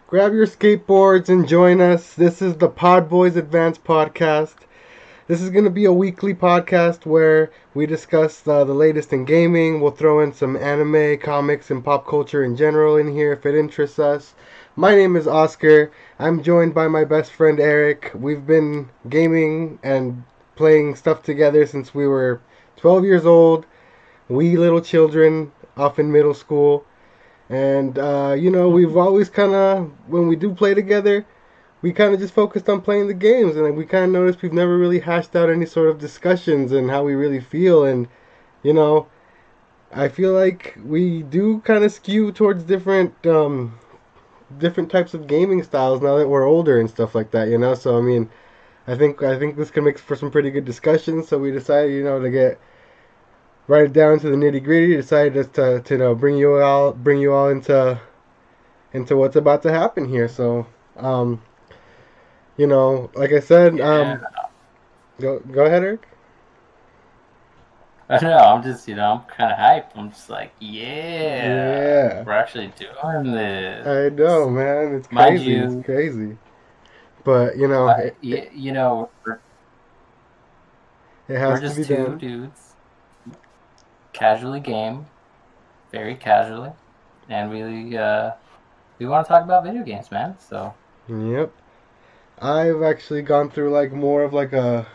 Grab your skateboards and join us. This is the Podboyz Advance podcast. This is going to be a weekly podcast where we discuss the latest in gaming. We'll throw in some anime, comics, and pop culture in general in here if it interests us. My name is Oscar. I'm joined by my best friend Erik. We've been gaming and playing stuff together since we were 12 years old. Wee little children off in middle school. And, we've always kind of, when we do play together, we kind of just focused on playing the games. And we kind of noticed we've never really hashed out any sort of discussions and how we really feel. And, you know, I feel like we do kind of skew towards different types of gaming styles now that we're older and stuff like that, So, I mean, I think this can make for some pretty good discussions. So we decided, to get right down to the nitty gritty. Decided just to bring you all into what's about to happen here. So, like I said, Yeah. go ahead, Eric. I don't know. I'm just, I'm kind of hyped. I'm just like, yeah, Yeah, we're actually doing this. I know, man. It's Mind crazy. It's you, crazy. But it we're has to just be two done. dudes, casually game, very casually, and really, we want to talk about video games, man. So, Yep. I've actually gone through like more of like a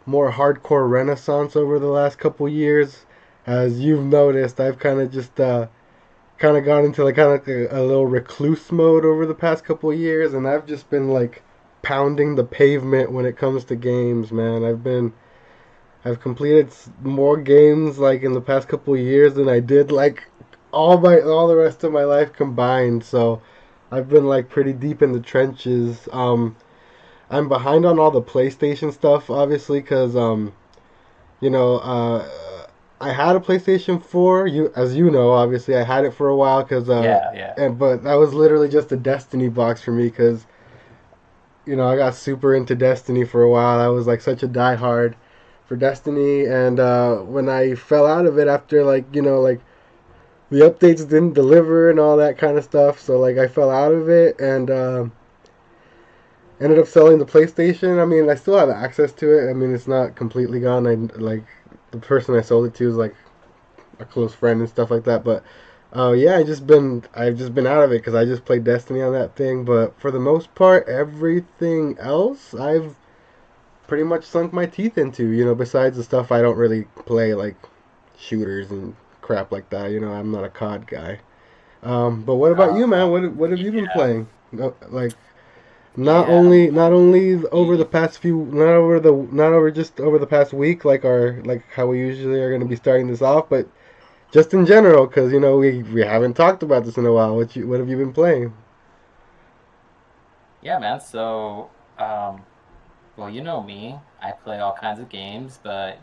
more hardcore renaissance over the last couple years. As you've noticed, I've kind of just kind of gone into like kind of like a little recluse mode over the past couple years, and I've just been like pounding the pavement when it comes to games, man. I've completed more games like in the past couple years than I did like all the rest of my life combined. So I've been like pretty deep in the trenches. I'm behind on all the PlayStation stuff, obviously, because you know, uh, I had a PlayStation 4. As you know, obviously, I had it for a while because yeah, yeah. but that was literally just a Destiny box for me because I got super into Destiny for a while. I was like such a diehard for Destiny, and when I fell out of it after like the updates didn't deliver and all that kind of stuff, so like I fell out of it and ended up selling the PlayStation. I mean, I still have access to it. I mean, it's not completely gone. I like the person I sold it to is like a close friend and stuff like that. But yeah, I've just been out of it because I just played Destiny on that thing. But for the most part, everything else I've pretty much sunk my teeth into. Besides the stuff I don't really play, like shooters and crap like that. I'm not a COD guy. But what about you, man? What have you been Yeah, playing? Like not yeah, only not only over the y- past few, not over just over the past week, like how we usually are going to be starting this off, but just in general, because we haven't talked about this in a while. What have you been playing? yeah, man. So, well, you know me. I play all kinds of games, but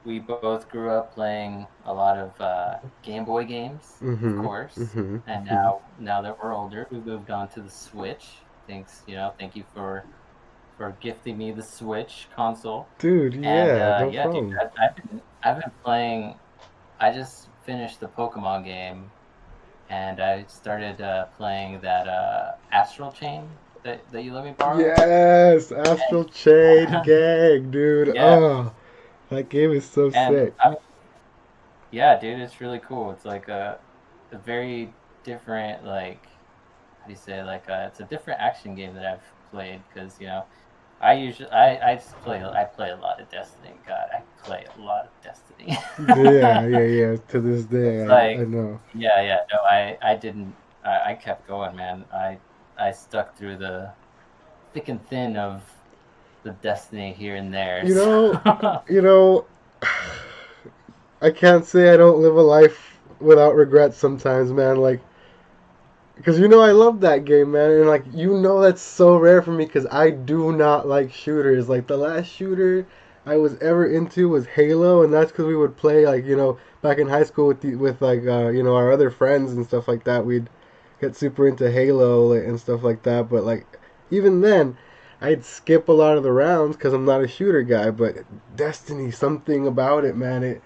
we both grew up playing a lot of Game Boy games, of Mm-hmm. course. Mm-hmm. And Mm-hmm. now that we're older, we moved on to the Switch. Thank you for gifting me the Switch console. Dude, And yeah, no yeah, dude, problem. I've been playing. I just finished the Pokemon game, and I started playing that Astral Chain that you let me borrow. Yes, Astral Chain And Gang, dude. yeah, Oh, that game is so and sick. I mean, yeah, dude, it's really cool. It's like a very different, like, how do you say, like it's a different action game that I've played because I just play a lot of Destiny. God, I play a lot of Destiny. Yeah, yeah, yeah. To this It's day, I like, know. yeah, no, I didn't. I kept going, man. I stuck through the thick and thin of the Destiny here and there. You So. know, you know, I can't say I don't live a life without regrets sometimes, man. Like, because I love that game, man, and like that's so rare for me because I do not like shooters. Like the last shooter I was ever into was Halo, and that's because we would play like back in high school with like our other friends and stuff like that. We'd get super into Halo like, and stuff like that. But like even then, I'd skip a lot of the rounds because I'm not a shooter guy. But Destiny, something about it, man.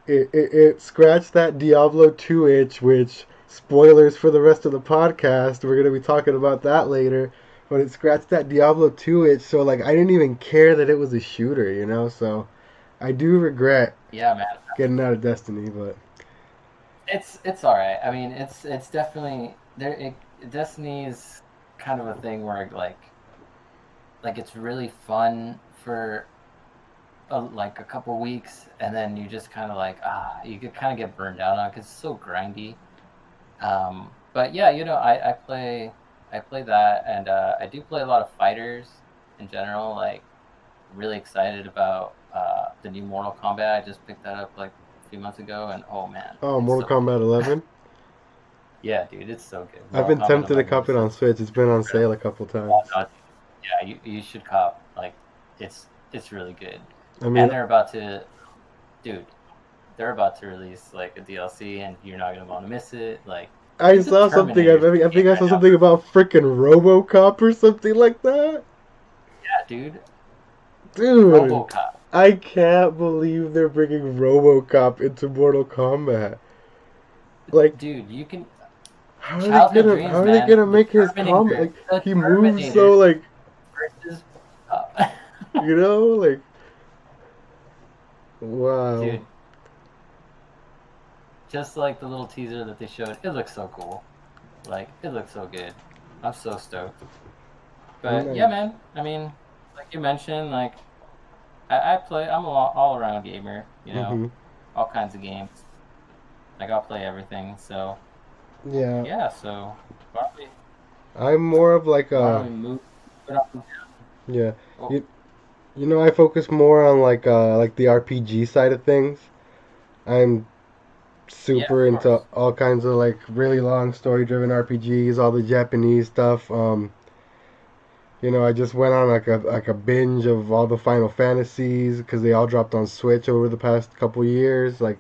It scratched that Diablo 2 itch, which spoilers for the rest of the podcast. We're gonna be talking about that later. But it scratched that Diablo 2 itch, so like I didn't even care that it was a shooter, you know. So I do regret Yeah, man. getting out of Destiny, but It's all right. I mean, it's definitely there. Destiny's kind of a thing where like it's really fun for like a couple weeks, and then you just kind of like you could kind of get burned out on because it's so grindy. But yeah, I play that, and I do play a lot of fighters in general. Like really excited about the new Mortal Kombat. I just picked that up like a few months ago, and oh man, oh, it's Mortal so good. Kombat 11. Yeah, dude, it's so good. I've Mortal been Kombat tempted to 11 cop it is on just Switch. It's been on incredible. sale a couple Oh, times. no, yeah, you should cop. Like, it's really good. I And mean, dude, they're about to release like a DLC, and you're not gonna want to miss it. Like, I it's a saw something. I Terminator think I game think I right saw now. something about freaking RoboCop or something like that. Yeah, dude, Dude, RoboCop. I can't believe they're bringing RoboCop into Mortal Kombat. Like, Dude, you can childhood how dreams, are they man. gonna make his combat? Like, The he moves Terminator so like, versus RoboCop. you know, like, wow. Dude, just like the little teaser that they showed, it looks so cool. Like, it looks so good. I'm so stoked. But yeah, Nice. man. I mean, like you mentioned, like I play. I'm a all around gamer. Mhm. All kinds of games. Like I'll play everything. So Yeah, yeah. So why don't we I'm more of like why don't a we move it on? yeah. Oh You you know, I focus more on like the RPG side of things. I'm yeah, super of into course. all kinds of like really long story driven RPGs, all the Japanese stuff. You know, I just went on like a binge of all the Final Fantasies because they all dropped on Switch over the past couple years. Like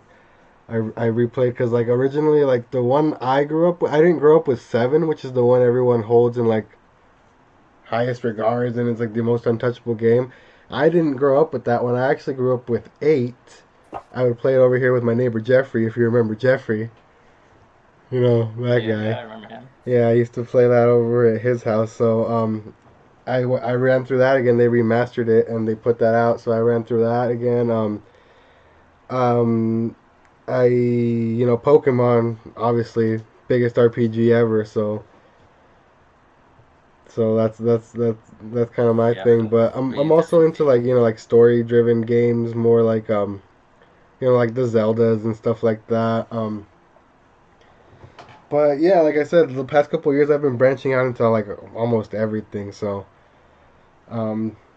I replayed because like originally like the one I grew up with, I didn't grow up with seven, which is the one everyone holds in like highest regards and it's like the most untouchable game. I didn't grow up with that one. I actually grew up with eight. I would play it over here with my neighbor Jeffrey, if you remember Jeffrey. You know, that Yeah, yeah, guy. I remember him. Yeah, I used to play that over at his house. So I ran through that again. They remastered it and they put that out. So I ran through that again. Um, Pokemon, obviously, biggest RPG ever. So that's kind of my Yeah, thing. man. But But I'm you also into definitely like like story driven games, more like like the Zeldas and stuff like that. But yeah, like I said, the past couple of years I've been branching out into like almost everything. So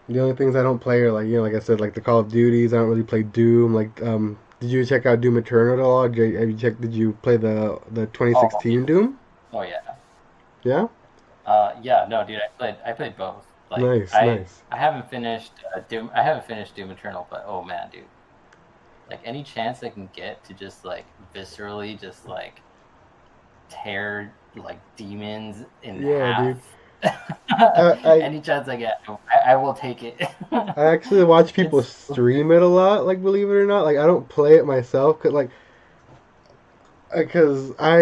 the only things I don't play are like like I said, like the Call of Duties. I don't really play Doom. Like did you check out Doom Eternal at all? Have you checked? Did you play the oh 2016 yeah. Doom? Oh yeah. Yeah. Yeah, no, dude, I played both. Like Nice, nice. I haven't finished Doom. I haven't finished Doom Eternal, but oh man, dude. Like any chance I can get to just like viscerally just like tear like demons in Yeah, dude. half. I I, Any chance I get, I will take it. I actually watch people It's so good. stream it a lot. Like believe it or not, like I don't play it myself. Cause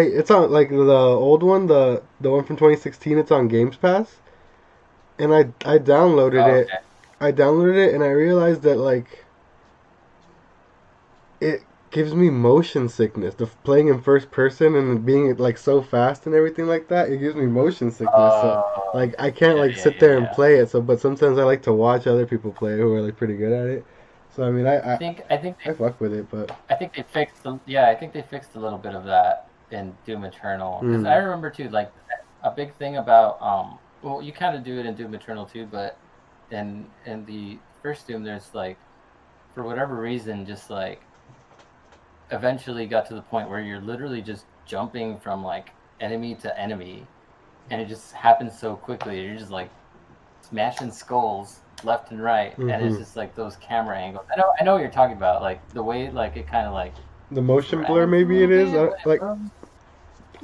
it's on like the old one, the one from 2016. It's on Games Pass, and I downloaded Oh, it. okay. I downloaded it, and I realized that like it gives me motion sickness. The playing in first person and being like so fast and everything like that, it gives me motion sickness. So Oh, like I can't yeah, like yeah, sit yeah, there and yeah. play it. So but sometimes I like to watch other people play who are like pretty good at it. So I mean I think I fuck with it, but I think they fixed yeah, I think they fixed a little bit of that in Doom Eternal because I mm, remember too like a big thing about well you kind of do it in Doom Eternal too, but in the first Doom there's like for whatever reason just like eventually got to the point where you're literally just jumping from like enemy to enemy and it just happens so quickly. You're just like smashing skulls left and right, and it's hmm just like those camera angles. I know what you're talking about, like the way like it kind of like the motion blur drags a maybe it little is. bit when it Like moves.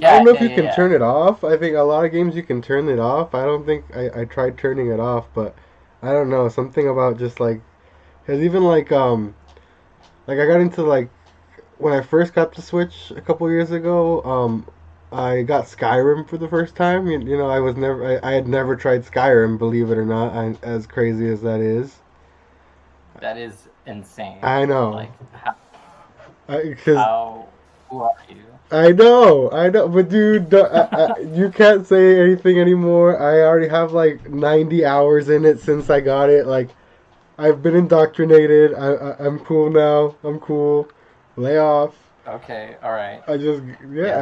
I don't Yeah, know if yeah, you yeah, can yeah. turn it off. I think a lot of games you can turn it off. I don't think I tried turning it off, but I don't know something about just like because even like I got into like when I first got the Switch a couple years ago. I got Skyrim for the first time. You know, I had never tried Skyrim, believe it or not, as crazy as that is. That is insane. I know, Like, because who are you? I know, but dude, you can't say anything anymore. I already have like 90 hours in it since I got it. Like, I've been indoctrinated. I'm cool now. I'm cool. Lay off. Okay, all right. I just, Yeah, yeah,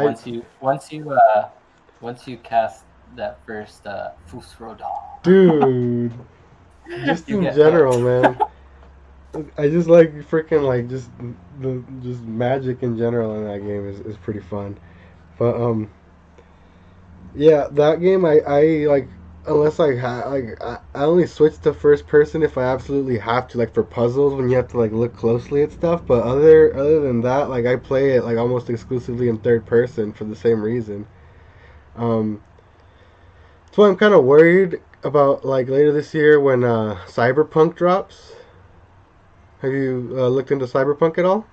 once you cast that first Fusroda, dude, just you in get hooked. general, man. I just like freaking like the just magic in general in that game is pretty fun. But yeah, that game I like unless I only switch to first person if I absolutely have to, like for puzzles when you have to like look closely at stuff. But other than that, like I play it like almost exclusively in third person for the same reason. Um, so I'm kind of worried about like later this year when Cyberpunk drops. Have you looked into Cyberpunk at all?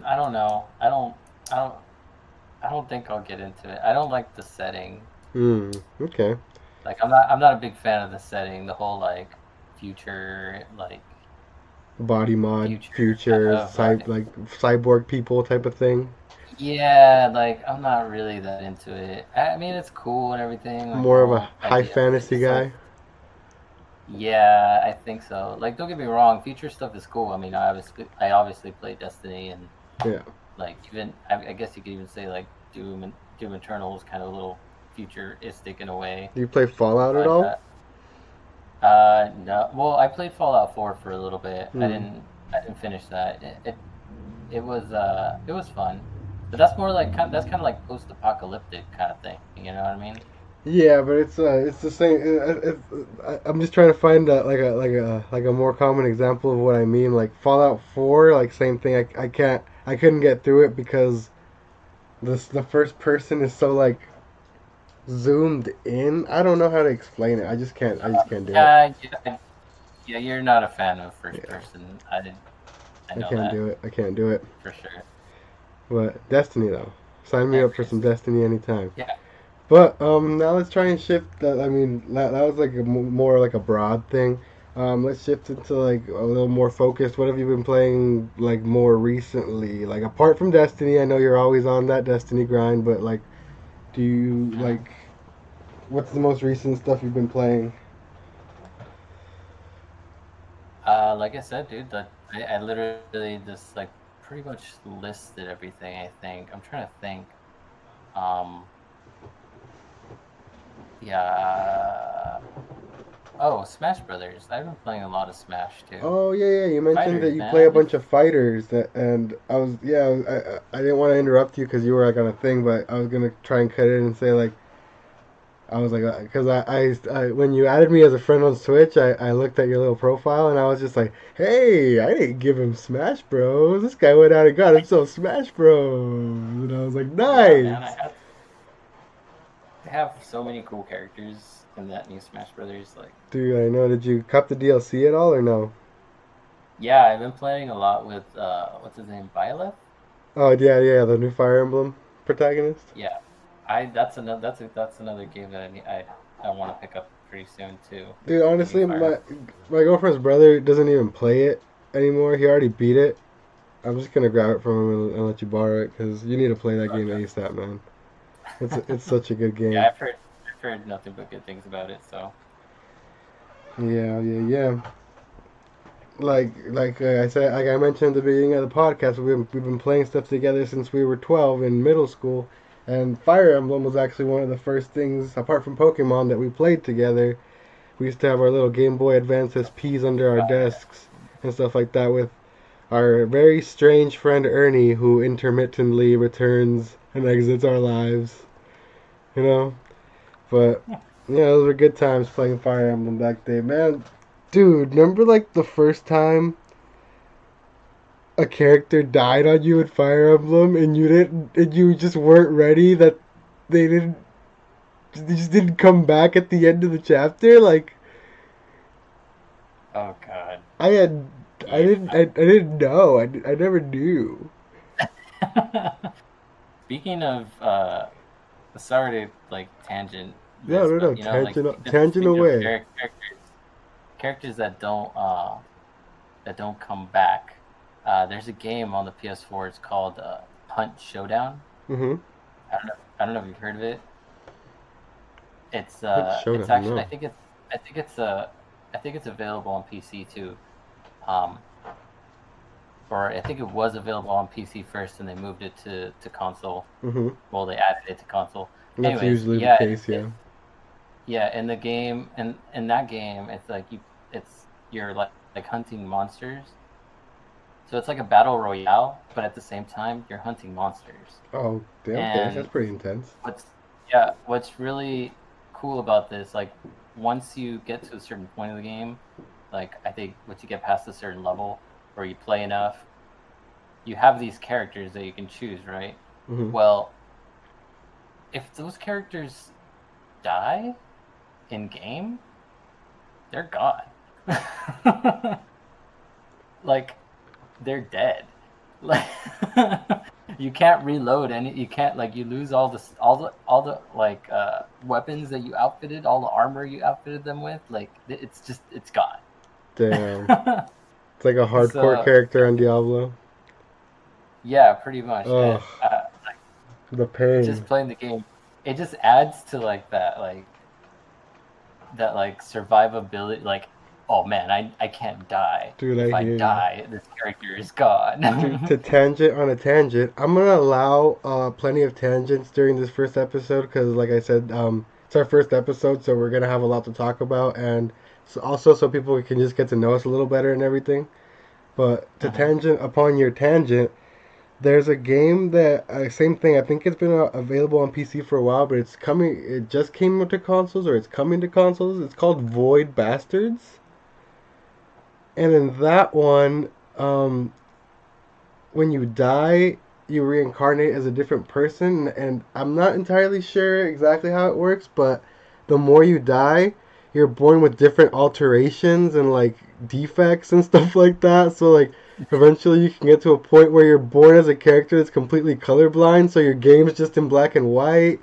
I don't know. I don't. I don't think I'll get into it. I don't like the setting. Hmm. Okay. Like, I'm not a big fan of the setting. The whole like future, like Body mod, future kind futures, of like cyborg people type of thing. yeah. Like, I'm not really that into it. I mean, it's cool and everything. Like the More of a whole high idea of it. fantasy It's like, guy. yeah, I think so. Like, don't get me wrong, future stuff is cool. I mean, I obviously play Destiny and Yeah. like even I guess you could even say like Doom Eternal is kind of a little futuristic in a way. Do you play Fallout at But all? no, well, I played Fallout 4 for a little bit. I Hmm. didn't I didn't finish that. It was fun, but that's more like that's kind of like post-apocalyptic kind of thing. You know what I mean? Yeah, but it's the same. I'm just trying to find like a more common example of what I mean. Like Fallout 4, like same thing. I couldn't get through it because the first person is so like zoomed in. I don't know how to explain it. I just can't do it. Yeah, yeah. You're not a fan of first Yeah, person. I I know can't that do it. I can't do it. for sure. But Destiny though, sign me up for some Anyways, Destiny anytime. yeah. But now let's try and shift. That I mean, that was like more like a broad thing. Let's shift into like a little more focused. What have you been playing like more recently? Like apart from Destiny, I know you're always on that Destiny grind, but like, do you Mhm. like what's the most recent stuff you've been playing? Like I said, dude, that I literally just like pretty much listed everything. I think I'm trying to think. Um, yeah. Oh, Smash Brothers. I've been playing a lot of Smash too. Oh yeah, yeah. You mentioned that Fighters, you man. play a bunch of fighters, and I was yeah. I didn't want to interrupt you because you were like on a thing, but I was gonna try and cut in and say like I was like, because when you added me as a friend on Switch, I looked at your little profile and I was just like, hey, I didn't give him Smash Bros. This guy went out and got himself Smash Bros. And I was like, Yeah, man. nice. They have so many cool characters in that new Smash Brothers. Like, Dude, I know. Did you cop the DLC at all or no? yeah, I've been playing a lot with what's his name, Byleth. Oh, yeah, yeah, the new Fire Emblem protagonist. Yeah, I that's another game that I want to pick up pretty soon too. Dude, The new honestly, Fire my girlfriend's brother doesn't even play it anymore. He already beat it. I'm just gonna grab it from him and let you borrow it because you need to play that game Emblem. ASAP, man. It's Okay. such a good Yeah, game. I've heard nothing but good things about it. So Yeah, yeah, yeah. I said, like I mentioned at the beginning of the podcast, we've been playing stuff together since we were 12 in middle school, and Fire Emblem was actually one of the first things, apart from Pokemon, that we played together. We used to have our little Game Boy Advance SPs under our Fire. desks and stuff like that with our very strange friend Ernie, who intermittently returns and exits our lives. You know, but yeah, those were good times playing Fire Emblem back then, man. Dude, remember like the first time a character died on you in Fire Emblem and you just weren't ready that they just didn't come back at the end of the chapter? Like Oh God. I had Yeah. I didn't know. I never knew. speaking of sorry to like tangent No, this, no, no. but you know, like Tangent speaking of away. characters that don't come back. There's a game on the PS4. It's called Hunt Showdown. Mm-hmm. I don't know if you've heard of it. Hunt It's Showdown. actually No. I think it's I think it's available on PC too. Um, or I think it was available on PC first, and they moved it to console. Mm-hmm. Well, they added it to console. That's Anyways, usually the case. Yeah. yeah, in the game, and in that game, you're like hunting monsters. So it's like a battle royale, but at the same time, you're hunting monsters. Oh, yeah, okay. That's And pretty intense. what's really cool about this, like once you get to a certain point of the game, like I think once you get past a certain level or you play enough, you have these characters that you can choose, right? Mm-hmm. Well, if those characters die in game, they're gone. Like they're dead. Like you can't reload any. You can't like you lose all the like weapons that you outfitted, all the armor you outfitted them with. Like it's gone. Damn. It's like a hardcore So character on Diablo. yeah, pretty much. And Ugh, the pain. just playing the game, it just adds to like that like survivability. Like oh man, I can't die. Dude, I If I hear you. die, this character is gone. To tangent on a tangent, I'm gonna allow plenty of tangents during this first episode because, like I said, it's our first episode, so we're gonna have a lot to talk about, and so also so people can just get to know us a little better and everything. But to Mhm. tangent upon your tangent, there's a game that same thing. I think it's been available on PC for a while, but it's coming. It just came to consoles, or it's coming to consoles. It's called Void Bastards, and in that one, um, when you die, you reincarnate as a different person, and I'm not entirely sure exactly how it works, but the more you die, you're born with different alterations and like defects and stuff like that. So like eventually you can get to a point where you're born as a character that's completely colorblind, so your game's just in black and white.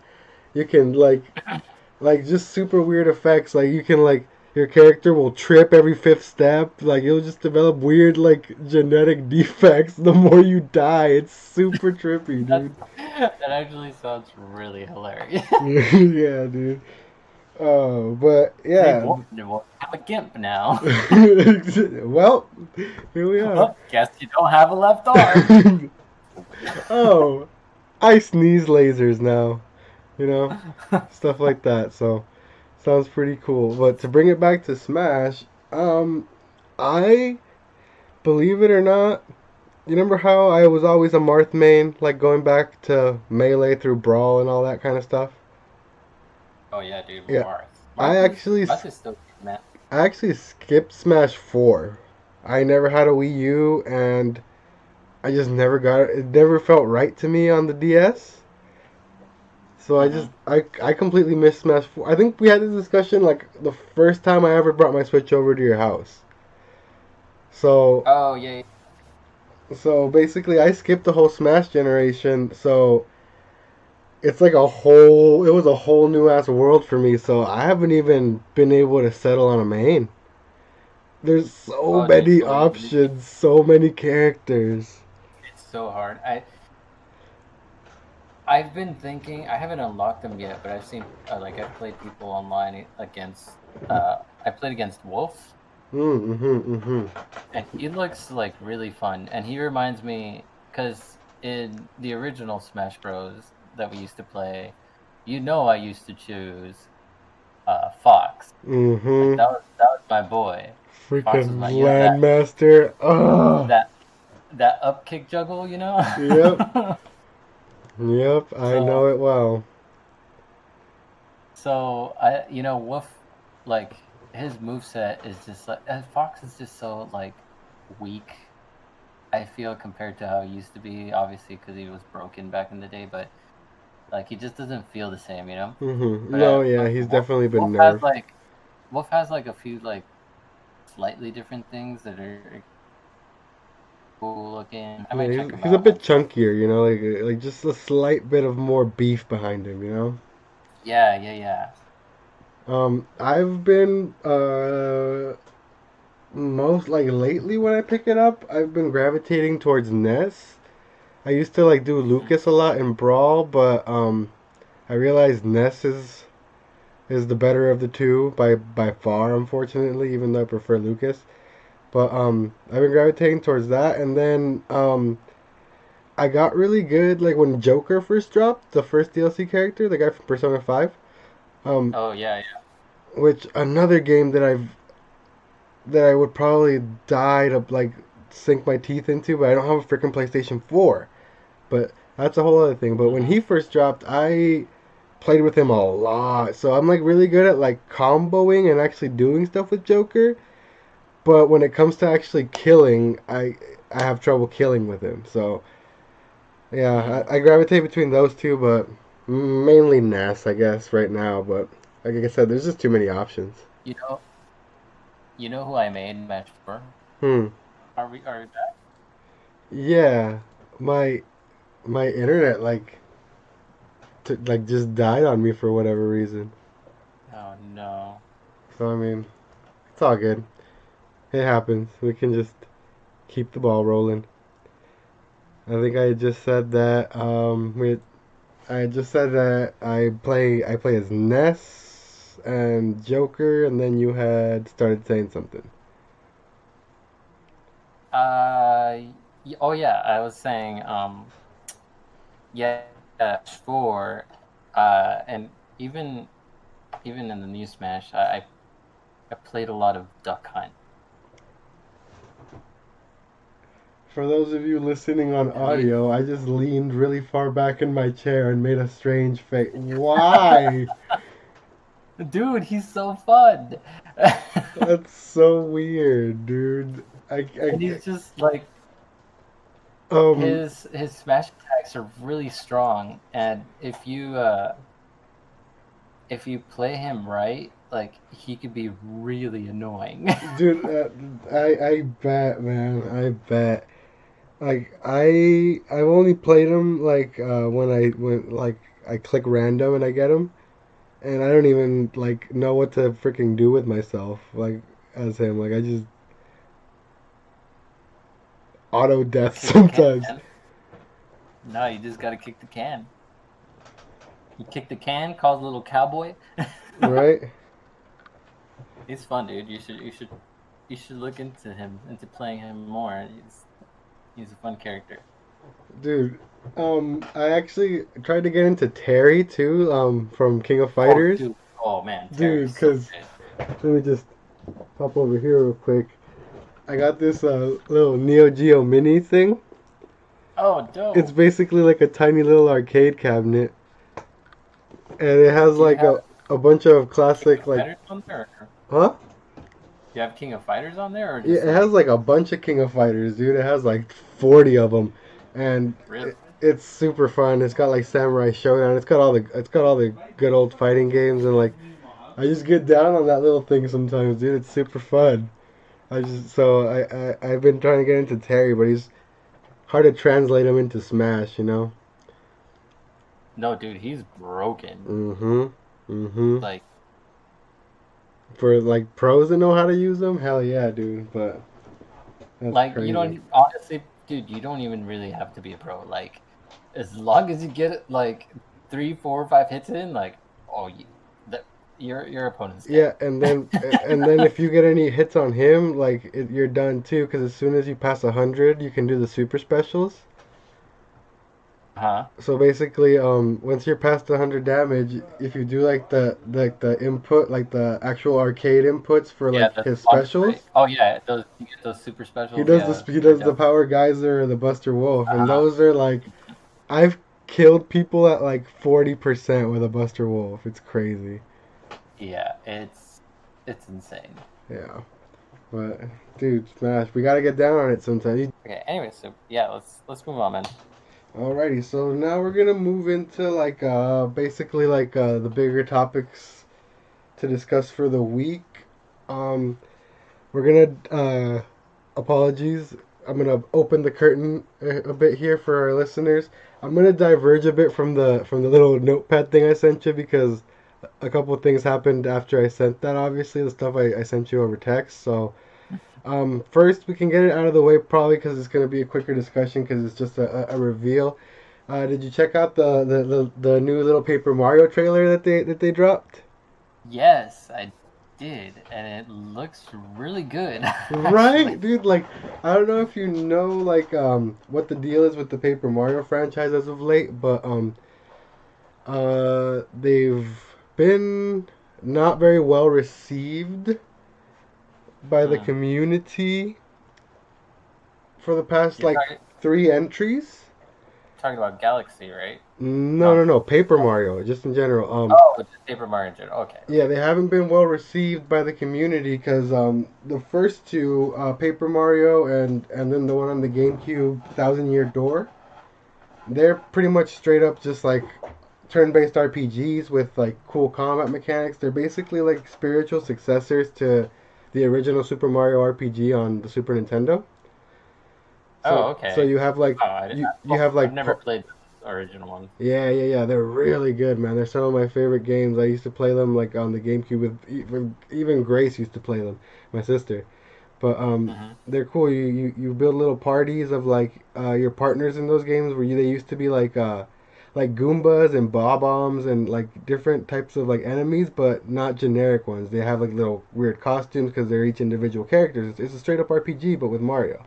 You can like just super weird effects. Like you can like your character will trip every fifth step. Like you'll just develop weird like genetic defects the more you die. It's super trippy, dude. That actually sounds really hilarious. Yeah, dude. Oh, but Say yeah. what? I'm a gimp now. Well, here we are. Well, guess you don't have a left arm. Oh, I sneeze lasers now. You know, stuff like that. So sounds pretty cool. But to bring it back to Smash, I believe it or not, you remember how I was always a Marth main, like going back to Melee through Brawl and all that kind of stuff? Oh yeah, dude, Yeah, Marth. I actually Marth is still good, man. I actually skipped Smash 4. I never had a Wii U and I just never got it. It never felt right to me on the DS. So Hmm. I completely missed Smash 4. I think we had this discussion like the first time I ever brought my Switch over to your house. So Oh yeah, so basically I skipped the whole Smash generation. So it's like a whole it was a whole new ass world for me, so I haven't even been able to settle on a main. There's so oh dude, many well, options, so many characters. it's so hard. I've been thinking. I haven't unlocked them yet, but I've seen like I've played people online against. I played against Wolf, Mm-hmm. and he looks like really fun. And he reminds me because in the original Smash Bros that we used to play, you know, I used to choose Fox. Like Mm-hmm. that was my boy. Fox was Freaking my, you know, Landmaster. Ugh. that that up kick juggle, you know. Yep. Yep. I So know it well. so I you know Wolf like his moveset is just like Fox is just so like weak. I feel compared to how he used to be, obviously because he was broken back in the day, but like he just doesn't feel the same, you know. Mm-hmm. But No, yeah, he's definitely been nerfed. Wolf has like a few like slightly different things that are cool looking. I Yeah, might check him he's a out bit once. chunkier, you know, like just a slight bit of more beef behind him, you know. Yeah, yeah, yeah. I've been most like lately when I pick it up, I've been gravitating towards Ness. I used to like do Mhm. Lucas a lot in Brawl, but I realized Ness is the better of the two by far, unfortunately, even though I prefer Lucas. But I've been gravitating towards that, and then I got really good like when Joker first dropped, the first DLC character, the guy from Persona 5. Um, Oh yeah, which another game that I would probably die to like sink my teeth into, but I don't have a freaking PlayStation 4. But that's a whole other thing. But yeah. when he first dropped, I played with him a lot. So I'm like really good at like comboing and actually doing stuff with Joker. But when it comes to actually killing, I have trouble killing with him. So yeah, Mm. I gravitate between those two, but mainly Ness, I guess, right now. But like I said, there's just too many options. You know, you know who I made match for? Hmm. Are we back? Yeah, my my internet like just died on me for whatever reason. Oh no. So I mean, it's all good. It happens. We can just keep the ball rolling. I think I just said that. I just said that I play as Ness and Joker, and then you had started saying something. Oh yeah, I was saying, yeah, for, and even in the new Smash, I played a lot of Duck Hunt. For those of you listening on Have you? audio, I just leaned really far back in my chair and made a strange face. Why? Dude, he's so fun. That's so weird, dude. And he's just like Um, his smash attacks are really strong, and if you play him right, like he could be really annoying. dude, I bet, man, I bet. Like I've only played him like when like I click random and I get him, and I don't even like know what to freaking do with myself like as him. Like I just auto death Kick the can, sometimes, man. No, you just gotta kick the can. You kick the can, cause a little cowboy. right? He's fun, dude. You should look into him, into playing him more. He's a fun character. Dude, I actually tried to get into Terry too, from King of Oh, Fighters, dude. Oh man, dude. Terry's so Cause good. let me just pop over here real quick. I got this little Neo Geo Mini thing. Oh, It's dope. basically like a tiny little arcade cabinet, and it has Do you like have a bunch of King classic of like Fighters on there? Or huh? do you have King of Fighters on there, or Yeah, just it has like like a bunch of King of Fighters, dude. It has like 40 of them, and really? it's super fun. It's got like Samurai Showdown. It's got all the good old fighting games, and like I just get down on that little thing sometimes, dude. It's super fun. I've been trying to get into Terry, but he's hard to translate him into Smash, you know. No, dude, he's broken. Mm-hmm. Mm-hmm. Like, For like pros that know how to use them, hell yeah, dude. But that's you crazy. don't honestly, dude. You don't even really have to be a pro. Like, as long as you get like 3, 4, 5 hits in, like, oh, that your opponent's dead. Yeah, and then if you get any hits on him, like you're done too. Because as soon as you pass 100, you can do the super specials. Huh? So basically, once you're past 100 damage, if you do like the input, like the actual arcade inputs for Yeah, like the his sponge, right? specials, Oh yeah, those you get those super he specials. does Yeah, the he they're does the dope. Power Geyser or the Buster Wolf, and Uh-huh. those are like I've killed people at like 40% with a Buster Wolf. It's crazy. Yeah, it's insane. Yeah, but dude, Smash, we gotta get down on it sometime. Okay. Anyway, so yeah, let's move on, man. Alrighty, so now we're gonna move into like basically like the bigger topics to discuss for the week. Um, we're gonna apologies. I'm gonna open the curtain a bit here for our listeners. I'm gonna diverge a bit from the little notepad thing I sent you because a couple of things happened after I sent that. Obviously, the stuff I sent you over text. So first we can get it out of the way probably because it's gonna be a quicker discussion because it's just a reveal. Did you check out the new little Paper Mario trailer that they dropped? Yes, I did, and it looks really good, actually. Right, dude. Like, I don't know if you know like what the deal is with the Paper Mario franchise as of late, but they've been not very well received by the Mm. community for the past You're like three entries. talking about Galaxy, right? No, No. no, no. Paper Mario, just in general. Oh, just Paper Mario in general. Okay, Yeah, okay. they haven't been well received by the community because the first two, Paper Mario and then the one on the GameCube, Thousand Year Door, they're pretty much straight up just like turn-based RPGs with like cool combat mechanics. They're basically like spiritual successors to the original Super Mario RPG on the Super Nintendo. So Oh, so okay. you have like Oh, you have I've like never played the original one. yeah, yeah, yeah. They're really good, man. They're some of my favorite games. I used to play them like on the GameCube with even Grace used to play them, my sister. But Hmm. they're cool. You build little parties of like your partners in those games where they used to be like Goombas and Bob-ombs and like different types of like enemies, but not generic ones. They have like little weird costumes because they're each individual characters. It's a straight up RPG, but with Mario.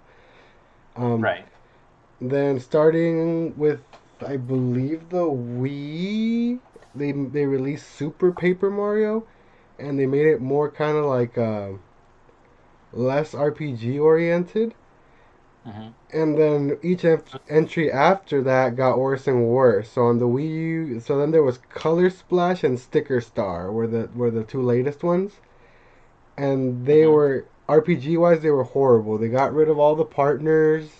Um, Right. then starting with I believe the Wii, they released Super Paper Mario, and they made it more kind of like less RPG oriented. Hmm. And then each entry after that got worse and worse. So on the Wii U, so then there was Color Splash and Sticker Star were the two latest ones, and they Hmm. were RPG wise they were horrible. They got rid of all the partners.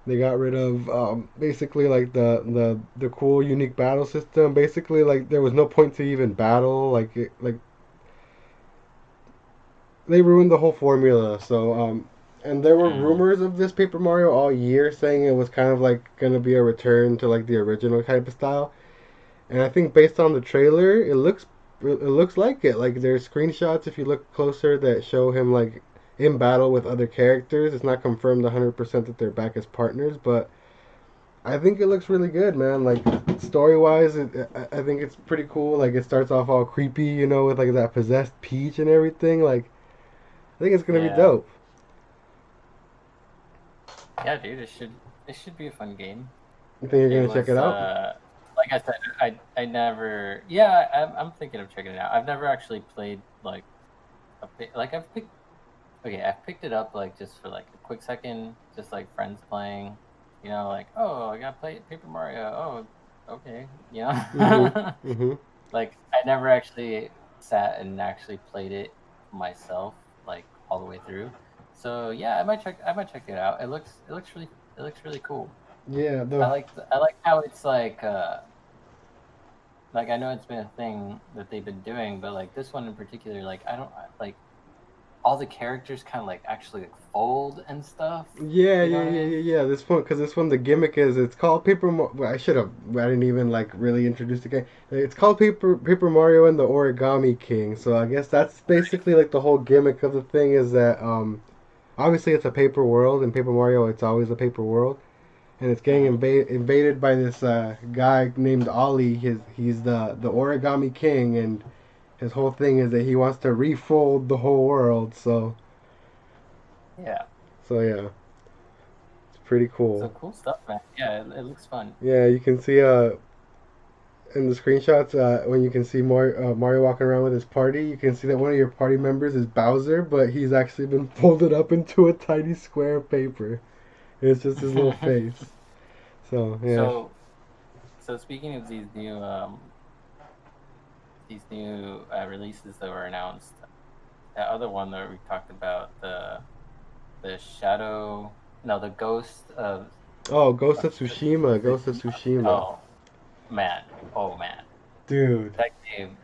They got rid of basically like the cool unique battle system. Basically, like there was no point to even battle. Like they ruined the whole formula. So and there were Mm. rumors of this Paper Mario all year saying it was kind of like gonna be a return to like the original type of style. And I think based on the trailer, it looks like it. Like there's screenshots if you look closer that show him like in battle with other characters. It's not confirmed 100% that they're back as partners, but I think it looks really good, man. Like story wise, I think it's pretty cool. Like it starts off all creepy, you know, with like that possessed Peach and everything. Like I think it's gonna be Yeah. dope. Yeah, dude, it should be a fun game. You think you're It gonna check it was out? like I said, I never yeah, I'm thinking of checking it out. I've never actually played like like I've picked okay, I've picked it up like just for like a quick second, just like friends playing, like, oh, I gotta play Paper Mario. Oh, okay, Mm-hmm. Mm-hmm. like I never actually sat and actually played it myself, like all the way through. So yeah, I might check it out. It looks really cool. Yeah. The I like how it's like I know it's been a thing that they've been doing, but like this one in particular, like I don't like all the characters kind of like actually like fold and stuff. Yeah, You know yeah, what I yeah, mean? yeah, yeah. This one, because this one, the gimmick is it's called Paper. Well, I should have. I didn't even like really introduce the game. It's called Paper Mario and the Origami King. So I guess that's basically like the whole gimmick of the thing is that obviously it's a paper world. In Paper Mario, it's always a paper world, and it's getting Hmm. invaded by this guy named Ollie. He's the Origami King, and his whole thing is that he wants to refold the whole world. Yeah. So yeah, it's pretty So cool. cool stuff, man. Yeah, it looks fun. Yeah, you can see in the screenshots when you can see Mario walking around with his party, you can see that one of your party members is Bowser, but he's actually been folded up into a tiny square of paper. And it's just his little face. So yeah. so so speaking of these new releases that were announced, that other one that we talked about, the Shadow, no, the Ghost Oh, Ghost of of Tsushima, Ghost of Tsushima. Tsushima, Oh man, oh man, dude. that game,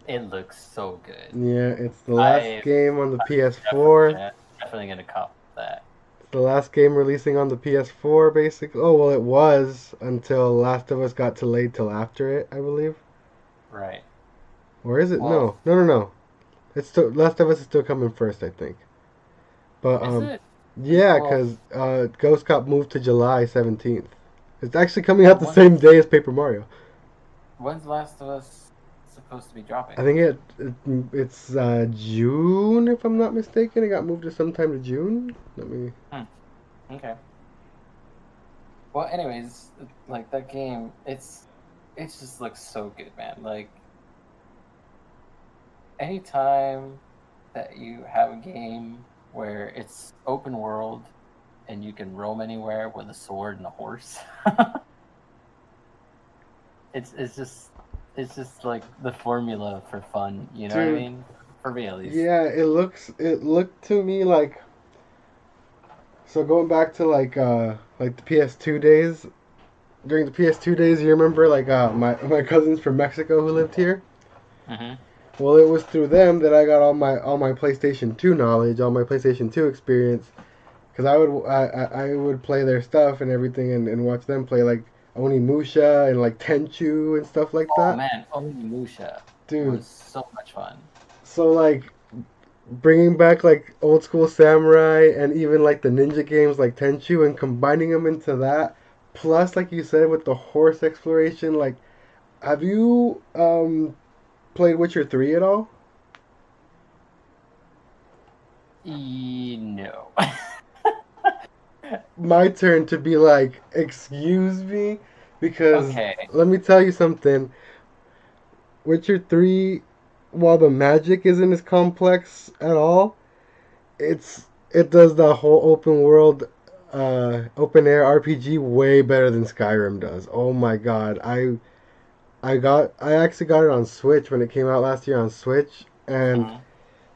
it looks so good. Yeah, it's the last I game on the definitely PS4. gonna definitely gonna cop that. the last game releasing on the PS4, basically. Oh well, it was until Last of Us got delayed till after it, I believe. Right. Or is it? Well, No. It's still Last of Us is still coming first, I think. But is it? yeah, Well, cause Ghost got moved to July 17th. It's actually coming well, out the same day as Paper Mario. when's Last of Us supposed to be dropping? I think it's June, if I'm not mistaken. It got moved to sometime to June. Let me. Hmm. Okay. Well, anyways, like that game, it just looks so good, man. Like anytime that you have a game where it's open world and you can roam anywhere with a sword and a horse, it's just it's just like the formula for fun. You know what I Dude, mean? For me at least. yeah, it looked to me like so going back to like the PS2 days. During the PS2 days, you remember like my cousins from Mexico who lived here? Mm-hmm. Well, it was through them that I got all my PlayStation 2 knowledge, all my PlayStation 2 experience cuz I would play their stuff and everything and watch them play like Onimusha and like Tenchu and stuff like Oh that. man, Onimusha Dude, was so much fun. so like bringing back like old school samurai and even like the ninja games like Tenchu and combining them into that plus like you said with the horse exploration like have you played Witcher 3 at all? No. My turn to be like excuse me because Okay. let me tell you something. Witcher 3 while the magic isn't as complex at all, it does the whole open world open air RPG way better than Skyrim does. Oh my god. I actually got it on Switch when it came out last year on Switch and Mhm.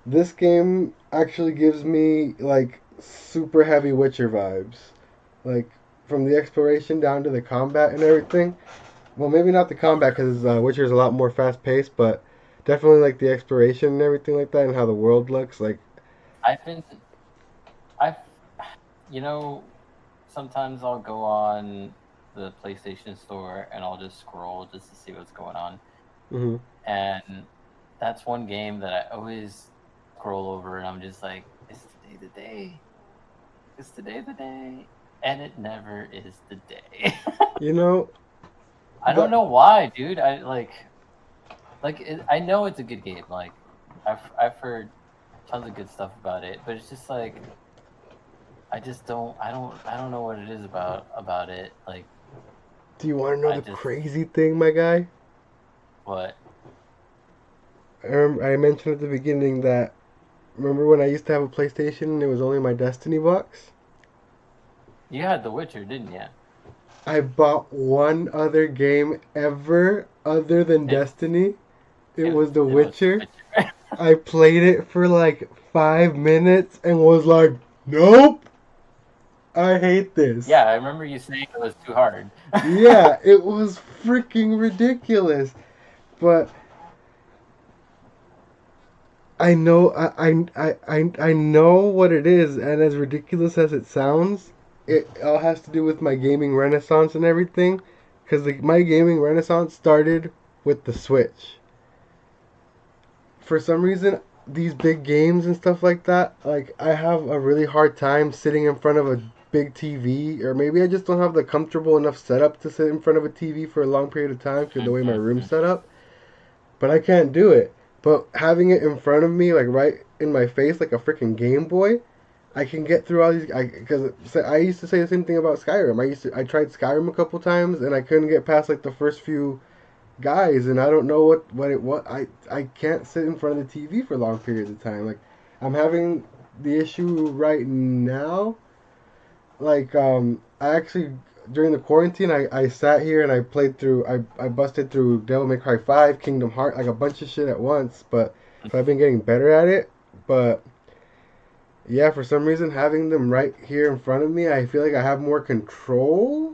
this game actually gives me like super heavy Witcher vibes. Like from the exploration down to the combat and everything. Well, maybe not the combat because Witcher is a lot more fast paced, but definitely like the exploration and everything like that and how the world looks. Like, I've been I've you know sometimes I'll go on the PlayStation Store and I'll just scroll just to see what's going on. hmm And that's one game that I always scroll over and I'm just like, is today the day? Is today the day? And it never is the day. you know, I don't the know why, dude. I know it's a good game. Like I've heard tons of good stuff about it, but it's just like I don't know what it is about it. Like do you want to know I the just crazy thing, my guy? what I mentioned at the beginning that remember when I used to have a PlayStation and it was only my Destiny box? you had The Witcher, didn't you? I bought one other game ever other than It Destiny. It it was The it was The Witcher. Witcher. I played it for like 5 minutes and was like, nope, I hate this. Yeah, I remember you saying it was too hard. Yeah, it was freaking ridiculous. But I know what it is, and as ridiculous as it sounds, it all has to do with my gaming renaissance and everything. Because my gaming renaissance started with the Switch. For some reason, these big games and stuff like that, like I have a really hard time sitting in front of a big TV, or maybe I just don't have the comfortable enough setup to sit in front of a TV for a long period of time because the way my room's set up. But I can't do it. But having it in front of me, like right in my face, like a freaking Game Boy, I can get through all these. Because I used to say the same thing about Skyrim. I tried Skyrim a couple times and I couldn't get past like the first few guys, and I don't know what I can't sit in front of the TV for long periods of time. Like I'm having the issue right now. Like I actually during the quarantine I sat here and I played through I busted through Devil May Cry 5, Kingdom Heart, like a bunch of shit at once, but so I've been getting better at it. But yeah, for some reason having them right here in front of me, I feel like I have more control.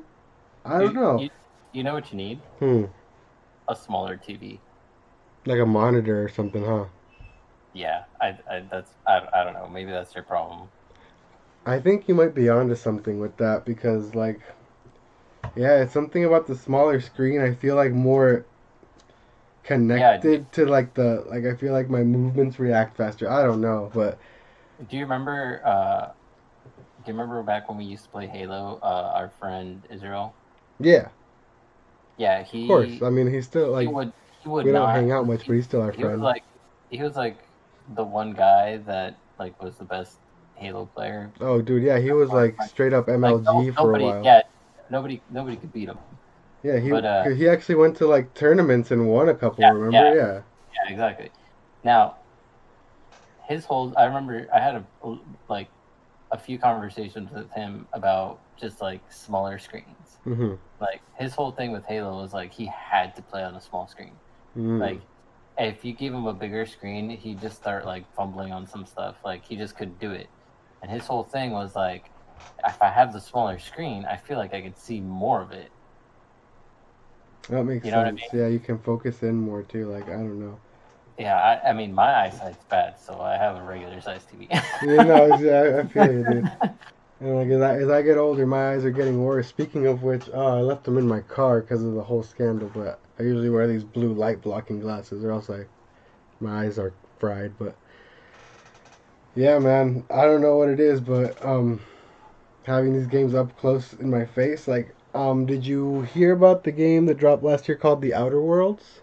I don't you know. you you know what you need? Hmm. A smaller TV. Like a monitor or something, huh? Yeah, I don't know. Maybe that's your problem. I think you might be onto something with that because, like, yeah, it's something about the smaller screen. I feel like more Yeah. connected to like the like. I feel like my movements react faster. I don't know, but Do you remember? Do you remember back when we used to play Halo? Our friend Israel. yeah, Yeah, of course. I mean, he's still he like would he would we don't not. hang out much, but he's still our He was friend. like he was like the one guy that like was the best Halo player. Oh, dude, yeah, he was like straight up Like MLG for a nobody, while. yeah, nobody could beat him. Yeah, But he actually went to like tournaments and won a couple. yeah, Remember? yeah, Yeah. yeah, exactly. Now his whole, I remember I had like a few conversations with him about just like smaller screens. Mm-hmm. Like his whole thing with Halo was like he had to play on a small screen. Mm. Like if you give him a bigger screen, he'd just start like fumbling on some stuff. Like he just couldn't do it. And his whole thing was like, if I have the smaller screen, I feel like I could see more of it. That makes You know what I sense. mean? Yeah, you can focus in more too. Like I don't know. Yeah, I mean, my eyesight's bad, so I have a regular size TV. You know, I feel you, dude. And like as I get older, my eyes are getting worse. Speaking of which, I left them in my car because of the whole scandal. But I usually wear these blue light blocking glasses, or else my eyes are fried. But yeah, man, I don't know what it is, but having these games up close in my face, like, did you hear about the game that dropped last year called The Outer Worlds?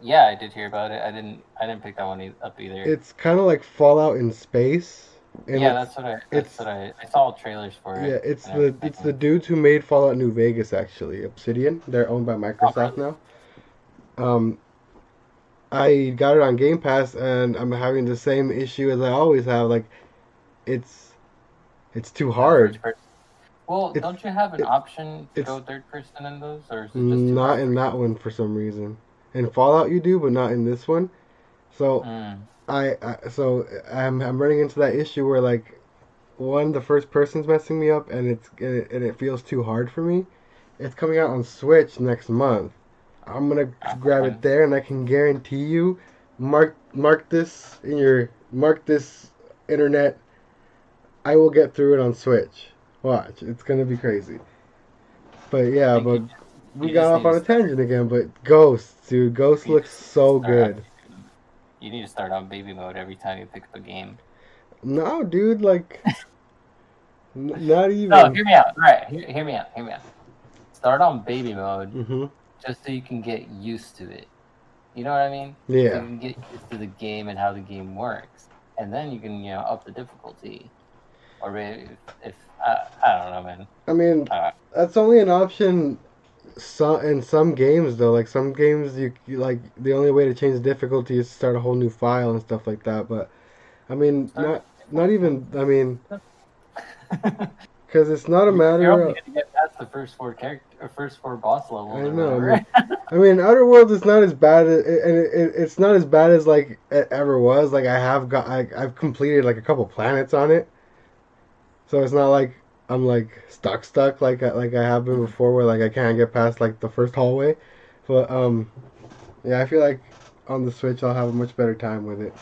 Yeah, I did hear about it. I didn't pick that one up either. It's kind of like Fallout in space, and Yeah, that's it's what I saw trailers for yeah, it it's and the everything. dudes who made Fallout New Vegas actually, Obsidian. They're owned by Oh, Microsoft really? now. Um, I got it on Game Pass, and I'm having the same issue as I always have. Like, it's it's too The hard. first person. Well, It's don't you have an it, option to it's go third person in those, or is it just too not hard for in you? that one for some reason. In Fallout you do, but not in this one. So Mm, I'm running into that issue where like one the first person's messing me up, and it feels too hard for me. It's coming out on Switch next month. I'm gonna grab it man. there, and I can guarantee you, mark this internet. I will get through it on Switch. Watch, it's gonna be crazy. But I yeah, think but we you got just off need to on a start. tangent again. But Ghost, dude, Ghost You looks just need to so start on good. baby mode. You need to start on baby mode every time you pick up a game. No, dude, like not No, even. hear me out. All right, hear me out. Hear me out. Start on baby mode Mhm. just so you can get used to it. You know what I mean? So Yeah. you can get used to the game and how the game works, and then you can up the difficulty. Or maybe if I don't know, man. I mean, Uh, that's only an option in some games though. Like some games, you like the only way to change the difficulty is to start a whole new file and stuff like that. But I mean, start not even. I mean, with because it's not a you're matter only of. gonna get past the first four first four boss I levels or know. whatever. I mean, Outer Worlds is not as bad, and it's not as bad as like it ever was. Like I've completed like a couple planets on it, so it's not like I'm like stuck like I have been before, where like I can't get past like the first hallway. But yeah, I feel like on the Switch I'll have a much better time with it.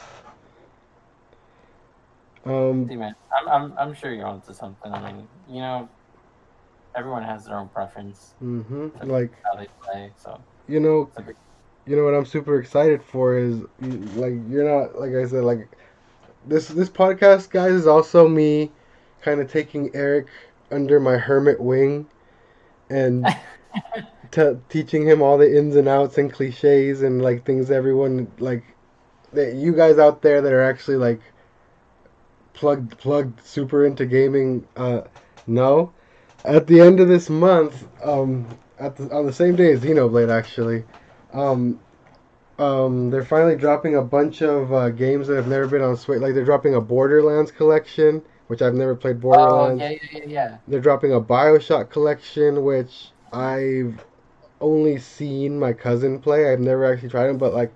Um, See, man, I'm sure you're onto something. I mean, everyone has their own preference to like how they play, so you know, it's a big. you know what I'm super excited for is like you're not like I said like this podcast guys is also me kind of taking Eric under my hermit wing and teaching him all the ins and outs and cliches and like things everyone like that you guys out there that are actually like plugged super into gaming know. At the end of this month, on the same day as Xenoblade actually, um, they're finally dropping a bunch of games that have never been on Switch. Like they're dropping a Borderlands collection, which I've never played Oh Borderlands. yeah, yeah, yeah, yeah. They're dropping a BioShock collection, which I've only seen my cousin play. I've never actually tried them, but like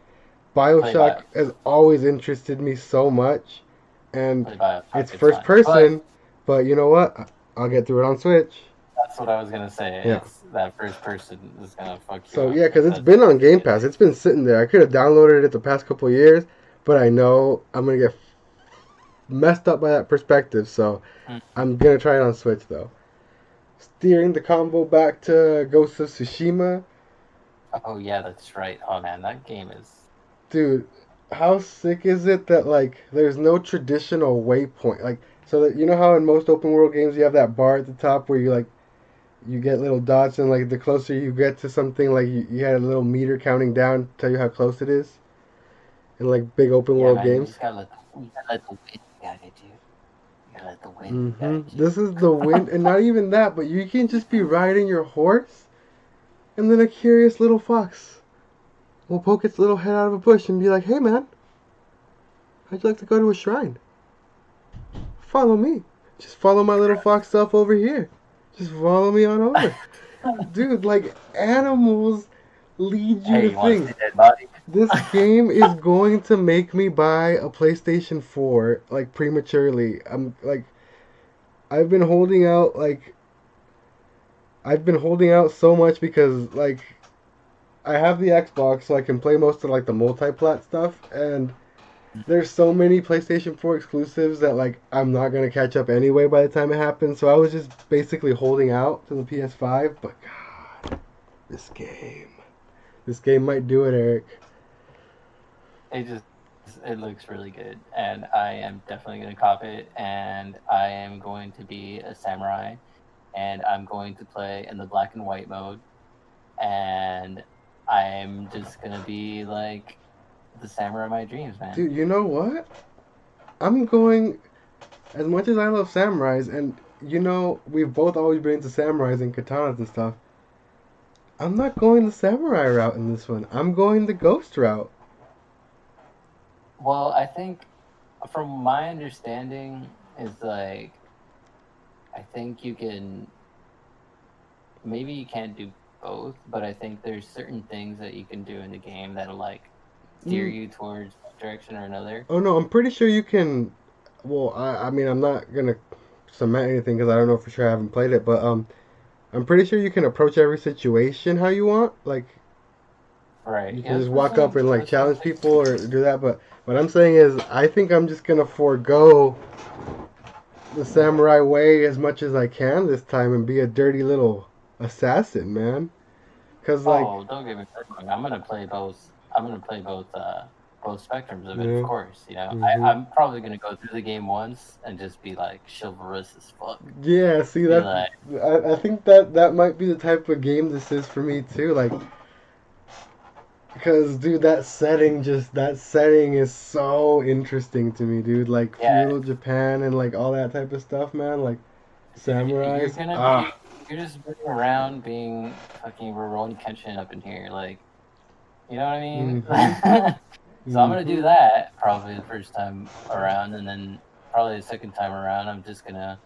Play BioShock Bio, has always interested me so much, and play Bioshock. it's It's first fun, but person. But you know what? I'll get through it on Switch. that's what I was gonna say. Yeah. It's that first person is gonna fuck you So up yeah, because if it's that's been on Game it. Pass. It's been sitting there. I could have downloaded it the past couple of years, but I know I'm gonna get messed up by that perspective. So I'm gonna try it on Switch though. Steering the combo back to Ghost of Tsushima, Oh yeah, that's right. Oh man, that game is. dude. How sick is it that like there's no traditional waypoint? Like so that you know how in most open world games you have that bar at the top where you get little dots and like the closer you get to something like you had a little meter counting down to tell you how close it is in like big open Yeah, world man, games. you gotta let the wind guide you. You gotta let the wind guide you. This is the wind, and not even that, but you can just be riding your horse, and then a curious little fox will poke its little head out of a bush and be like, "Hey, man, how'd you like to go to a shrine? Follow me. Just follow my little fox self over here. Just follow me on over." Dude, like animals lead you Hey, to you want to things. see that body? This game is going to make me buy a PlayStation 4 like prematurely. I'm like I've been holding out so much because like I have the Xbox so I can play most of like the multi-plat stuff and there's so many PlayStation 4 exclusives that like I'm not going to catch up anyway by the time it happens. So I was just basically holding out to the PS5, but god, this game. This game might do it, Eric. It just it looks really good, and I am definitely gonna cop it. And I am going to be a samurai, and I'm going to play in the black and white mode, and I'm just gonna be like the samurai of my dreams, man. Dude, you know what? I'm going as much as I love samurais and you know, we've both always been into samurais and katanas and stuff. I'm not going the samurai route in this one. I'm going the ghost route. Well, I think from my understanding is like I think you can maybe you can't do both, but I think there's certain things that you can do in the game that'll like steer Mm, you towards one direction or another. oh no, I'm pretty sure you can. Well, I mean, I'm not gonna cement anything because I don't know for sure. I haven't played it, but I'm pretty sure you can approach every situation how you want. Like Right. you Yeah, can just walk up and like that's what challenge I'm saying. people or do that. But what I'm saying is, I think I'm just gonna forego the samurai way as much as I can this time and be a dirty little assassin, man. Cause like, Oh, don't get me wrong. I'm gonna play both. I'm gonna play both spectrums of it, of yeah, course. You know, hmm I'm probably gonna go through the game once and just be like chivalrous as fuck. yeah. See, Be that like, I think that might be the type of game this is for me too. Like, because dude, that setting is so interesting to me, dude. Like yeah, feudal Japan and like all that type of stuff, man. Like you're samurais. gonna Ah. be, you're just running around being fucking Rurouni Kenshin up in here, like, you know what I Mm-hmm. mean? So I'm gonna do Mm-hmm. that probably the first time around, and then probably the second time around, I'm just gonna,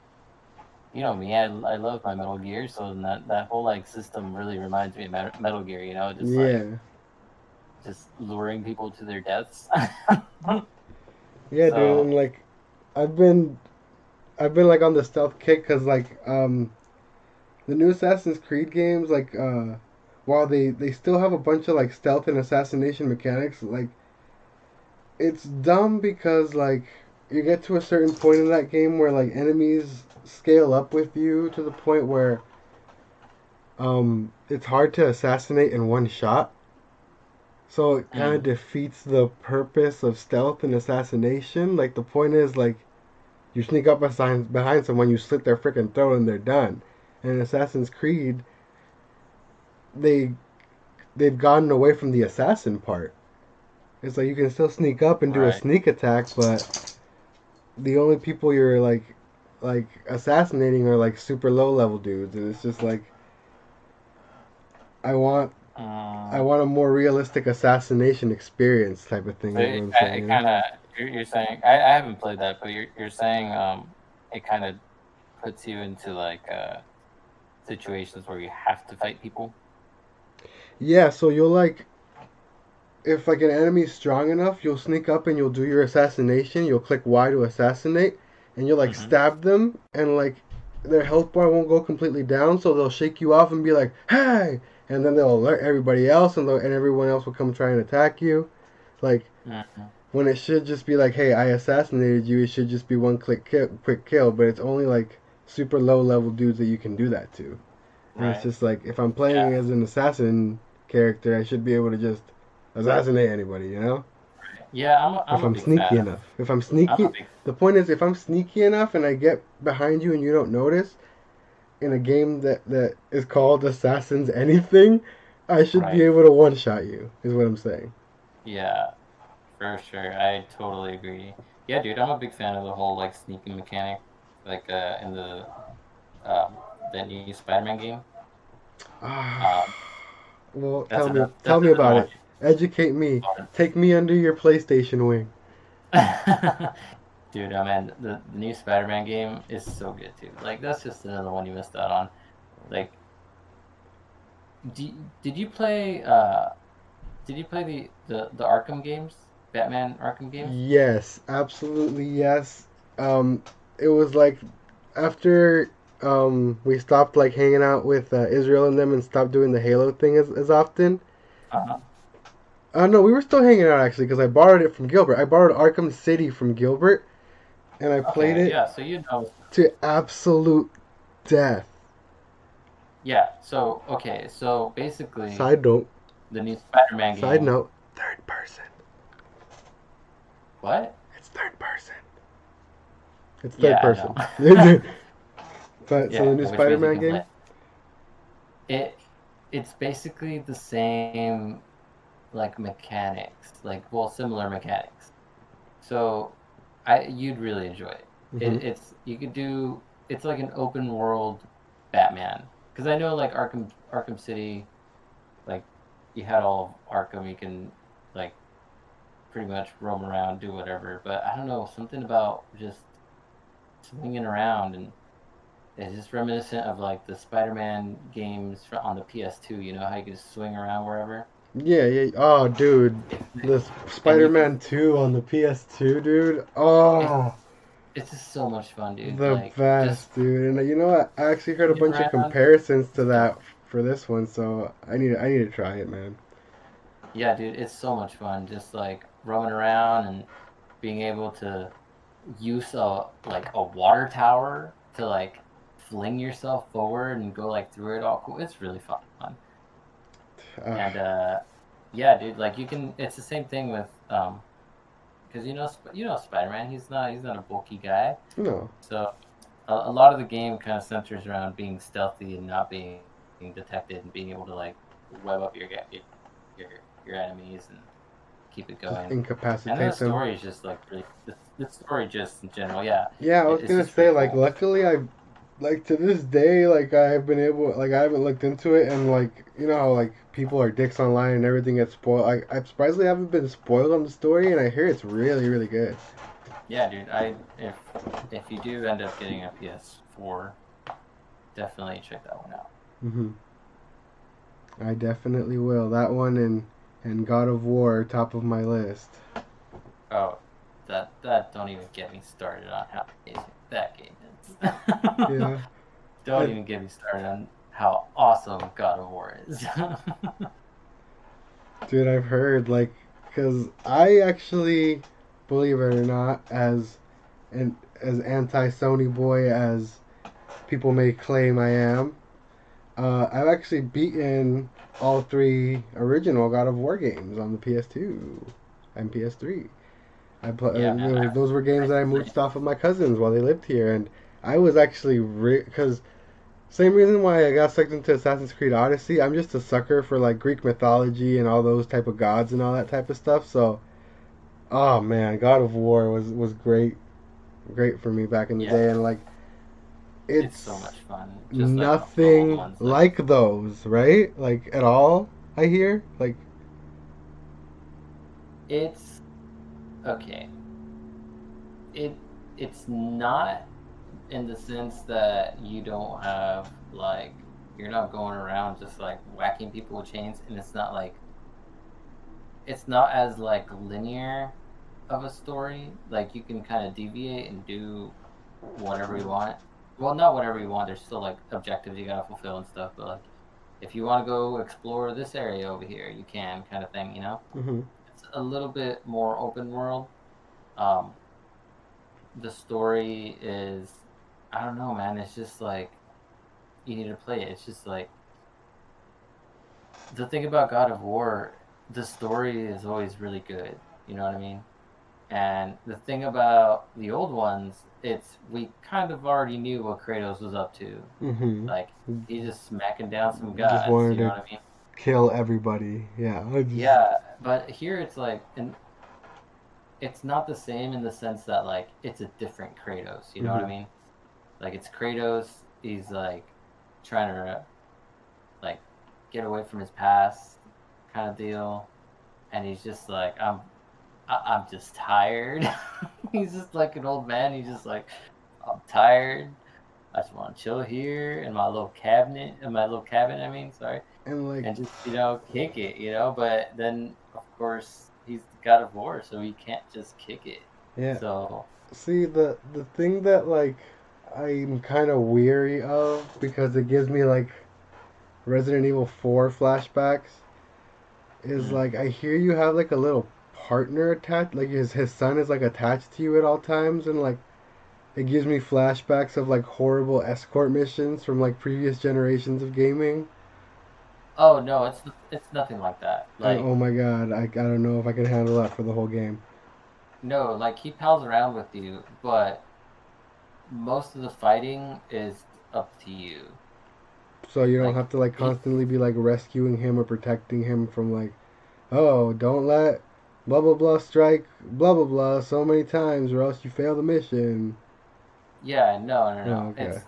you know me, I love my Metal Gear, so that whole like system really reminds me of Metal Gear, you know, just like Yeah. just luring people to their deaths. Yeah, dude, and So, like I've been I've been like on the stealth kick because like the new Assassin's Creed games like while they still have a bunch of like stealth and assassination mechanics like it's dumb because like you get to a certain point in that game where like enemies scale up with you to the point where it's hard to assassinate in one shot. So it kind of mm, defeats the purpose of stealth and assassination. Like the point is like you sneak up behind someone, you slit their freaking throat, and they're done. And in Assassin's Creed, they they've gotten away from the assassin part. It's like you can still sneak up and do a right. sneak attack, but the only people you're like assassinating are like super low level dudes, and it's just like I want I Um, want a more realistic assassination experience type of thing so is what I'm it saying. kind of you're saying I haven't played that, but you're saying it kind of puts you into like situations where you have to fight people. Yeah, so you'll like if like an enemy's strong enough, you'll sneak up and you'll do your assassination. You'll click Y to assassinate, and you'll like Hmm. stab them, and like their health bar won't go completely down, so they'll shake you off and be like, "Hey!" And then they'll alert everybody else, and everyone else will come try and attack you. Like Hmm. when it should just be like, hey, I assassinated you. It should just be one quick kill, but it's only like super low level dudes that you can do that to. And it's Right. just like if I'm playing Yeah. as an assassin character, I should be able to just assassinate anybody, you know? Yeah. If I'm a I'm big fan sneaky of. enough. If I'm I'm a sneaky, big. the point is if I'm sneaky enough and I get behind you and you don't notice in a game that is called Assassins Anything, I should be Right. able to one shot you. Is what I'm saying. Yeah. For sure. I totally agree. Yeah, dude. I'm a big fan of the whole like sneaking mechanic, like in um the new Spider-Man game. Ah, Um, well, that's tell me another about one. it. Educate me. Take me under your PlayStation wing. Dude, I mean the new Spider-Man game is so good too. Like that's just another one you missed out on. Like, did you play the Arkham games, Batman Arkham games? Yes, absolutely yes. Um, it was like after we stopped like hanging out with Israel and them and stopped doing the Halo thing as often. Uh-huh. No, we were still hanging out actually because I borrowed it from Gilbert. I borrowed Arkham City from Gilbert and I played Okay, it yeah. So you know, to absolute death. yeah. So okay, so basically Side note, the new Spider-Man side game. note, third person. What? It's third person. It's third Yeah, I person. know. But so Yeah, the new which means you Spider-Man can play game. it. It's basically the same like mechanics, like well, similar mechanics. So you'd really enjoy it. Hmm. It's you could do it's like an open world Batman because I know like Arkham City, like you had all of Arkham, you can like pretty much roam around, do whatever. But I don't know, something about just swinging around and it's just reminiscent of like the Spider-Man games on the PS2. You know how you can just swing around wherever. Yeah, yeah. Oh, dude, It's, this and you can Spider-Man 2 on the PS2, dude. it, Oh, it's just so much fun, dude. the Like just best, dude. And you know what? I actually heard a swinging bunch of around. comparisons to Let's go. that for this one, so I need to try it, man. Yeah, dude, it's so much fun just like roaming around and being able to use a water tower to like fling yourself forward and go like through it all cool. It's really fun. Uh, And yeah, dude, like you can it's the same thing with because you know Spider-Man, he's not a bulky guy. no. So a lot of the game kind of centers around being stealthy and not being detected and being able to like web up your your enemies and keep it Just going. And then the incapacitate them. story is just like really the story just in general, yeah, Yeah, I was it's gonna just say, really like, cool. luckily like, to this day, like, I've been able, like, I haven't looked into it, and, like, you know how, like, people are dicks online and everything gets spoiled. I surprisingly haven't been spoiled on the story, and I hear it's really, really good. Yeah, dude, I if you do end up getting a PS4, definitely check that one out. Hmm. I definitely will. That one and God of War are top of my list. Oh, that don't even get me started on how amazing that game is. Yeah. Don't I, even get me started on how awesome God of War is. dude, I've heard, like, because I actually, believe it or not, an, as anti-Sony boy as people may claim I am, I've actually beaten all three original God of War games on the PS2 and PS3. Yeah, man. Those were games I that I played. mooched off of my cousins while they lived here, and I was actually because same reason why I got sucked into Assassin's Creed Odyssey. I'm just a sucker for like Greek mythology and all those type of gods and all that type of stuff. So, oh man, God of War was great for me back in the Yeah, day, and like it's so it's much fun. Just like the old nothing ones, like like those, right? Like at all. I hear like it's okay. It it's not in the sense that you don't have like you're not going around just like whacking people with chains, and it's not as like linear of a story. Like you can kind of deviate and do whatever you want. Well, not whatever you want. There's still like objectives you gotta fulfill and stuff. But like, if you want to go explore this area over here, you can, kind of thing. You know, hmm it's a little bit more open world. Um, the story is, I don't know, man. It's just like you need to play it. It's just like the thing about God of War. The story is always really good. You know what I mean? And the thing about the old ones, it's we kind of already knew what Kratos was up to. Mm-hmm. Like he's just smacking down some Just gods. wanted You know to what I mean? kill everybody. Yeah, I just. Yeah, but here it's like, and it's not the same in the sense that like it's a different Kratos. You know what I Mm-hmm. mean? Like it's Kratos. He's like trying to like get away from his past, kind of deal, and he's just like I'm just tired. He's just like an old man. He's just like I'm tired. I just want to chill here in my little cabinet, in my little cabin. I mean, sorry, And like, and just kick it. But then of course he's the God of War, so he can't just kick it. yeah. So See, the thing that like I'm kind of weary of because it gives me like Resident Evil 4 flashbacks is mm. like I hear you have like a little partner attached, like his son is like attached to you at all times, and like it gives me flashbacks of like horrible escort missions from like previous generations of gaming. Oh no, it's nothing like that. And Like oh my god, I don't know if I can handle that for the whole game. no, like he pals around with you, but most of the fighting is up to you. So you don't Like have to like he, constantly be like rescuing him or protecting him from like, oh, don't let blah blah blah strike blah blah blah so many times or else you fail the mission. yeah, no, no, Oh, no. okay.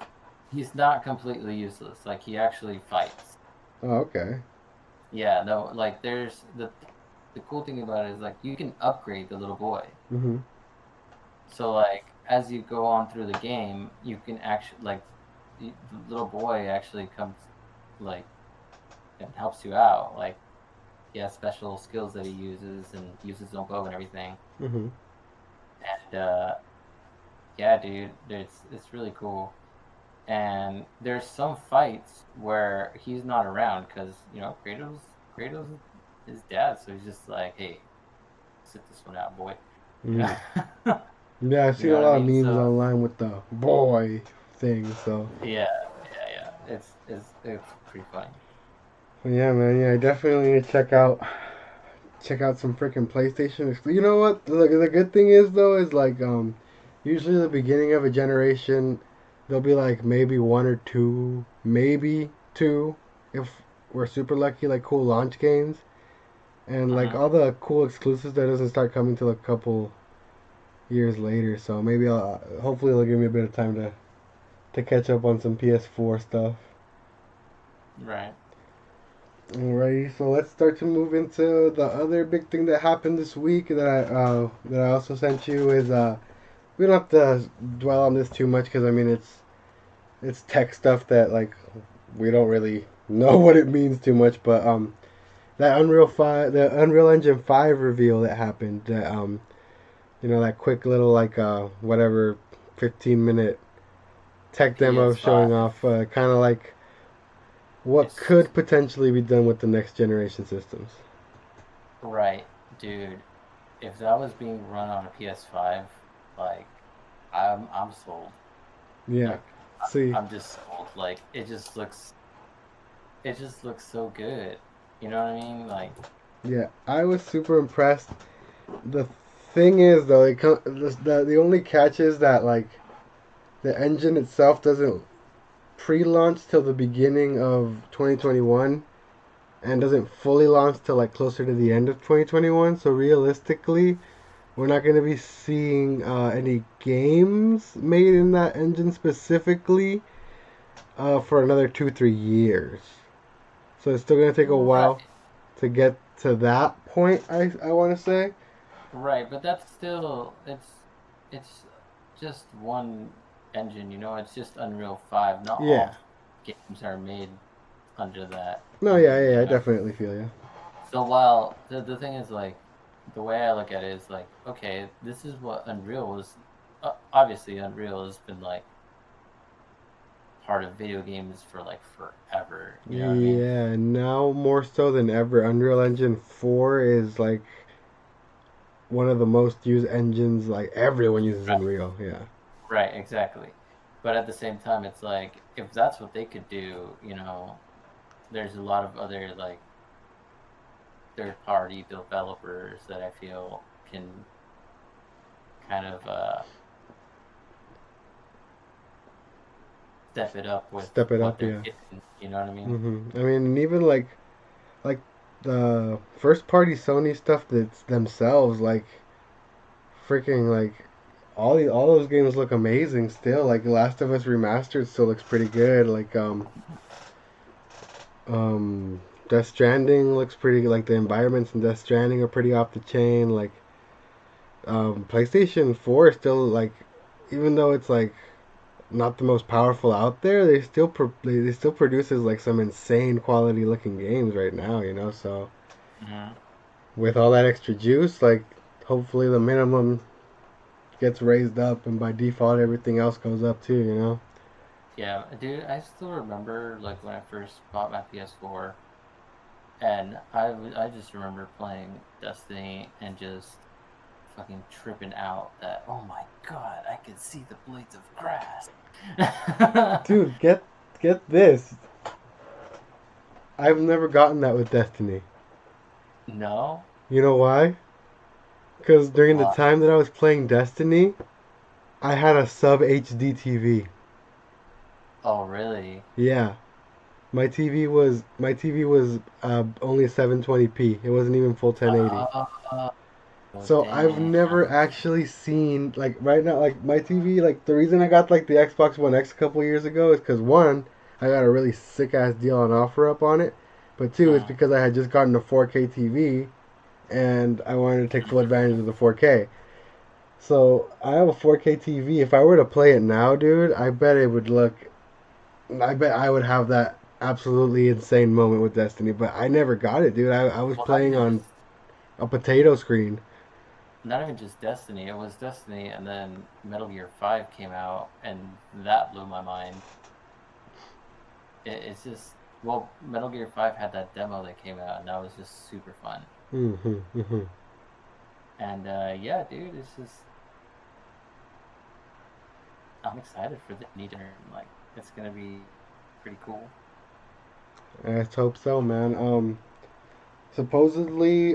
He's not completely useless. Like he actually fights. Oh, okay. Yeah, no, like there's the cool thing about it is like you can upgrade the little boy. Mhm. So like as you go on through the game, you can actually like the little boy actually comes like and helps you out. Like he has special skills that he uses and uses his own bow and everything. Mhm. And yeah, dude, it's really cool. And there's some fights where he's not around because Kratos is his dad, so he's just like, hey, sit this one out, boy. You Mhm. know, Yeah, I've you seen know a what I lot of mean. memes So online with the boy thing. So yeah, yeah. It's pretty funny. yeah, man. Yeah, I definitely need to check out some freaking PlayStation. You know what? The good thing is though is like usually the beginning of a generation there'll be like maybe one or two, maybe two, if we're super lucky, like cool launch games, and like Hmm. all the cool exclusives that doesn't start coming till a couple years later. So maybe I'll hopefully it'll give me a bit of time to catch up on some PS4 stuff. Right. Alrighty, so let's start to move into the other big thing that happened this week that I also sent you is we don't have to dwell on this too much because I mean it's tech stuff that like we don't really know what it means too much, but that Unreal Engine 5 reveal that happened, that that quick little like whatever 15-minute tech demo PS5. showing off kind of like what It's could potentially be done with the next generation systems. right, dude. If that was being run on a PS5, like I'm sold. Yeah. Like See, I'm just sold. Like it just looks so good. You know what I mean? Like yeah, I was super impressed. The thing is, though, the only catch is that like the engine itself doesn't pre-launch till the beginning of 2021 and doesn't fully launch till like closer to the end of 2021. So realistically, we're not going to be seeing any games made in that engine specifically for another 2 3 years. So it's still going to take a right, while to get to that point. I want to say. right, but that's still it's just one engine, It's just Unreal 5. Not Yeah. all games are made under that No, yeah, engine, yeah, I definitely feel you. So while the thing is like the way I look at it is like, okay, this is what Unreal was. Obviously, Unreal has been like part of video games for like forever. You know what I mean? Yeah, now more so than ever, Unreal Engine 4 is like one of the most used engines. Like everyone uses Unreal. Yeah. Right, exactly. But at the same time, it's like if that's what they could do, there's a lot of other like third-party developers that I feel can kind of step it up with Step it what up. they're Yeah. getting. You know what I mean? I mean, even like the first party Sony stuff that's themselves like freaking like all those games look amazing still. Like Last of Us Remastered still looks pretty good. Like Death Stranding looks pretty like the environments in Death Stranding are pretty off the chain. Like PlayStation 4 is still like even though it's like not the most powerful out there, they still produces like some insane quality looking games right now, so Hmm. with all that extra juice, like hopefully the minimum gets raised up, and by default everything else goes up too. Yeah, dude, I still remember like when I first bought my PS4, and I just remember playing Destiny and just fucking tripping out that oh my god, I can see the blades of grass. Dude, get this. I've never gotten that with Destiny. No? You know why? Because during the Why? time that I was playing Destiny, I had a sub HD TV. Oh, really? Yeah, my TV was only 720p. It wasn't even full 1080. Oh, So I've damn. never actually seen like right now like my TV like the reason I got like the Xbox One X a couple years ago is because one I got a really sick ass deal on OfferUp on it, but two it's Mm, because I had just gotten a 4K TV and I wanted to take full mm. advantage of the 4K. So I have a 4K TV. If I were to play it now, dude, I bet it would look. I bet I would have that absolutely insane moment with Destiny. But I never got it, dude. I was Well, not playing even on just a potato screen. not even just Destiny. It was Destiny, and then Metal Gear 5 came out, and that blew my mind. It's just well, Metal Gear 5 had that demo that came out, and that was just super fun. Hmm. And yeah, dude, it's just I'm excited for the new turn. Like it's gonna be pretty cool. Let's hope so, man. Supposedly,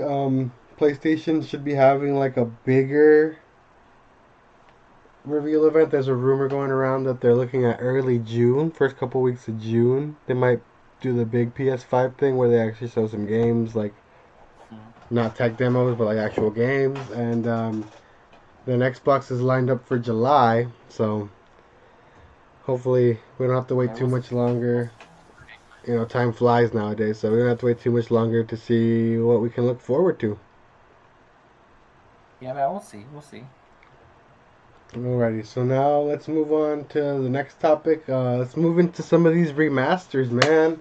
PlayStation should be having like a bigger reveal event. There's a rumor going around that they're looking at early June, first couple weeks of June. They might do the big PS5 thing where they actually show some games, like Mm. not tech demos, but like actual games. And then Xbox is lined up for July, so hopefully we don't have to I wait mean, too we'll see. much We'll longer. see. Time flies nowadays, so we don't have to wait too much longer to see what we can look forward to. Yeah, man, we'll see. We'll see. Alrighty, so now let's move on to the next topic. Let's move into some of these remasters, man,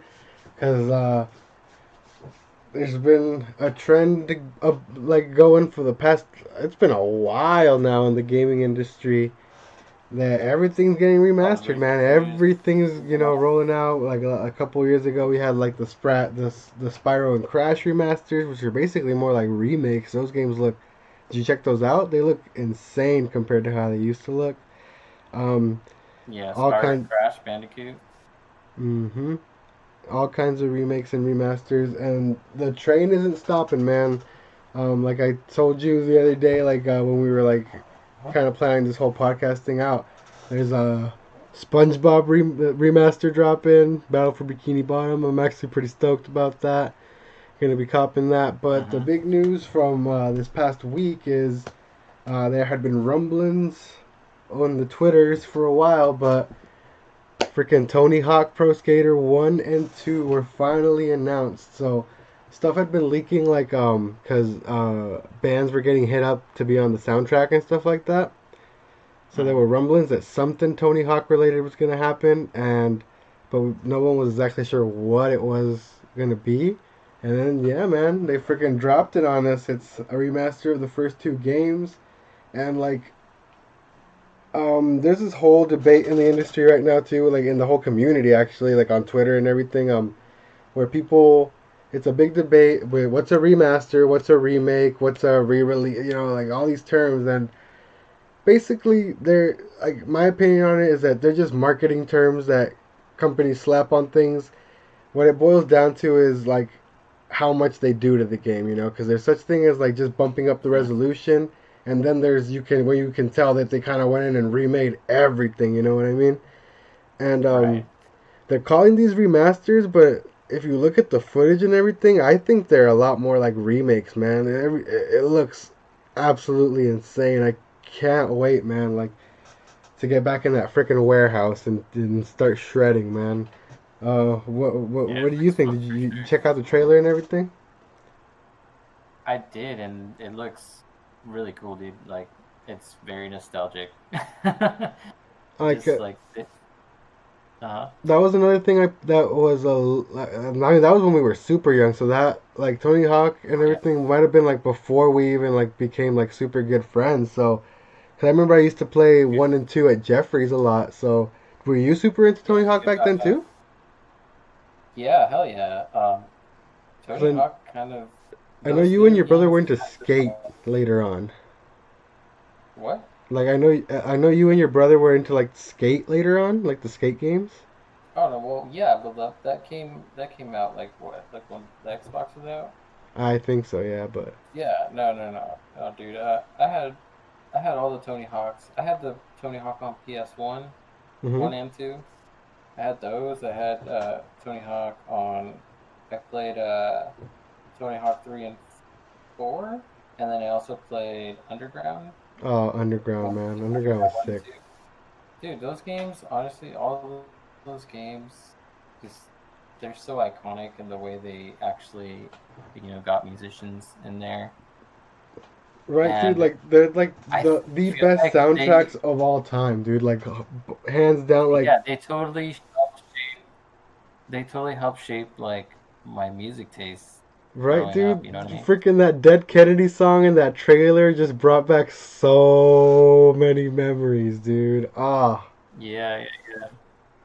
because there's been a trend of like going for the past. It's been a while now in the gaming industry that everything's getting All the remastered, man. breakthroughs. Everything's Yeah. rolling out. Like a couple years ago, we had like the Spyro and Crash remasters, which are basically more like remakes. Those games look. Did you check those out? They look insane compared to how they used to look. Um, Yeah, all Spyro kind. Crash Bandicoot. Mm-hmm. All kinds of remakes and remasters, and the train isn't stopping, man. Like I told you the other day, like when we were like kind of planning this whole podcast thing out, there's a SpongeBob remaster drop in Battle for Bikini Bottom. I'm actually pretty stoked about that. Gonna be copping that. But the Mm-hmm. big news from this past week is there had been rumblings on the Twitters for a while, but freaking Tony Hawk Pro Skater 1 and 2 were finally announced. So stuff had been leaking like cuz bands were getting hit up to be on the soundtrack and stuff like that. So there Mm-hmm. were rumblings that something Tony Hawk related was going to happen and but no one was exactly sure what it was going to be. And then yeah, man, they freaking dropped it on us. It's a remaster of the first two games and like there's this whole debate in the industry right now too, like in the whole community actually, like on Twitter and everything, where people, it's a big debate with what's a remaster, what's a remake, what's a re-release, like all these terms. And basically, they're like, my opinion on it is that they're just marketing terms that companies slap on things. What it boils down to is like how much they do to the game, because there's such thing as like just bumping up the Mhm. resolution, and then there's you can tell that they kind of went in and remade everything. You know what I mean? And Right. they're calling these remasters, but if you look at the footage and everything, I think they're a lot more like remakes, man. It looks absolutely insane. I can't wait, man. Like to get back in that freaking warehouse and start shredding, man. Yeah, What it do you looks think? fun Did for you sure. check out the trailer and everything? I did, and it looks really cool, dude. Like it's very nostalgic. Like Just like it. Uh-huh. that was another thing that was I mean that was when we were super young, so that like Tony Hawk and Oh yeah. everything might have been like before we even like became like super good friends. So, 'cause I remember I used to play Dude, 1 and 2 at Jeffrey's a lot. So, were you super into yeah, Tony Hawk dude. back then too? Yeah, hell yeah. Tony Because Hawk kind of I know those you and video your brother games were into kind skate of later on. what? Like I know you and your brother were into like skate later on, like the skate games. Oh no, well yeah, but that came out like what? Like when the Xbox was out? I think so, yeah, but Yeah, no, dude. I had all the Tony Hawks. I had the Tony Hawk on PS1, hmm 1 and 2. I had those. I had Tony Hawk on. I played Tony Hawk 3 and 4, and then I also played Underground. oh, Underground, One, man, Underground Underground was one and sick. two. Dude, those games, honestly, all of those games, just they're so iconic in the way they actually, got musicians in there, Right, dude. and Like they're like I the feel best like soundtracks of all time, dude. Like hands down. Like yeah, they totally help shape like my music taste right, growing dude. up. You know what I mean? Freaking that Dead Kennedy song in that trailer just brought back so many memories, dude. Ah, Yeah, yeah, yeah.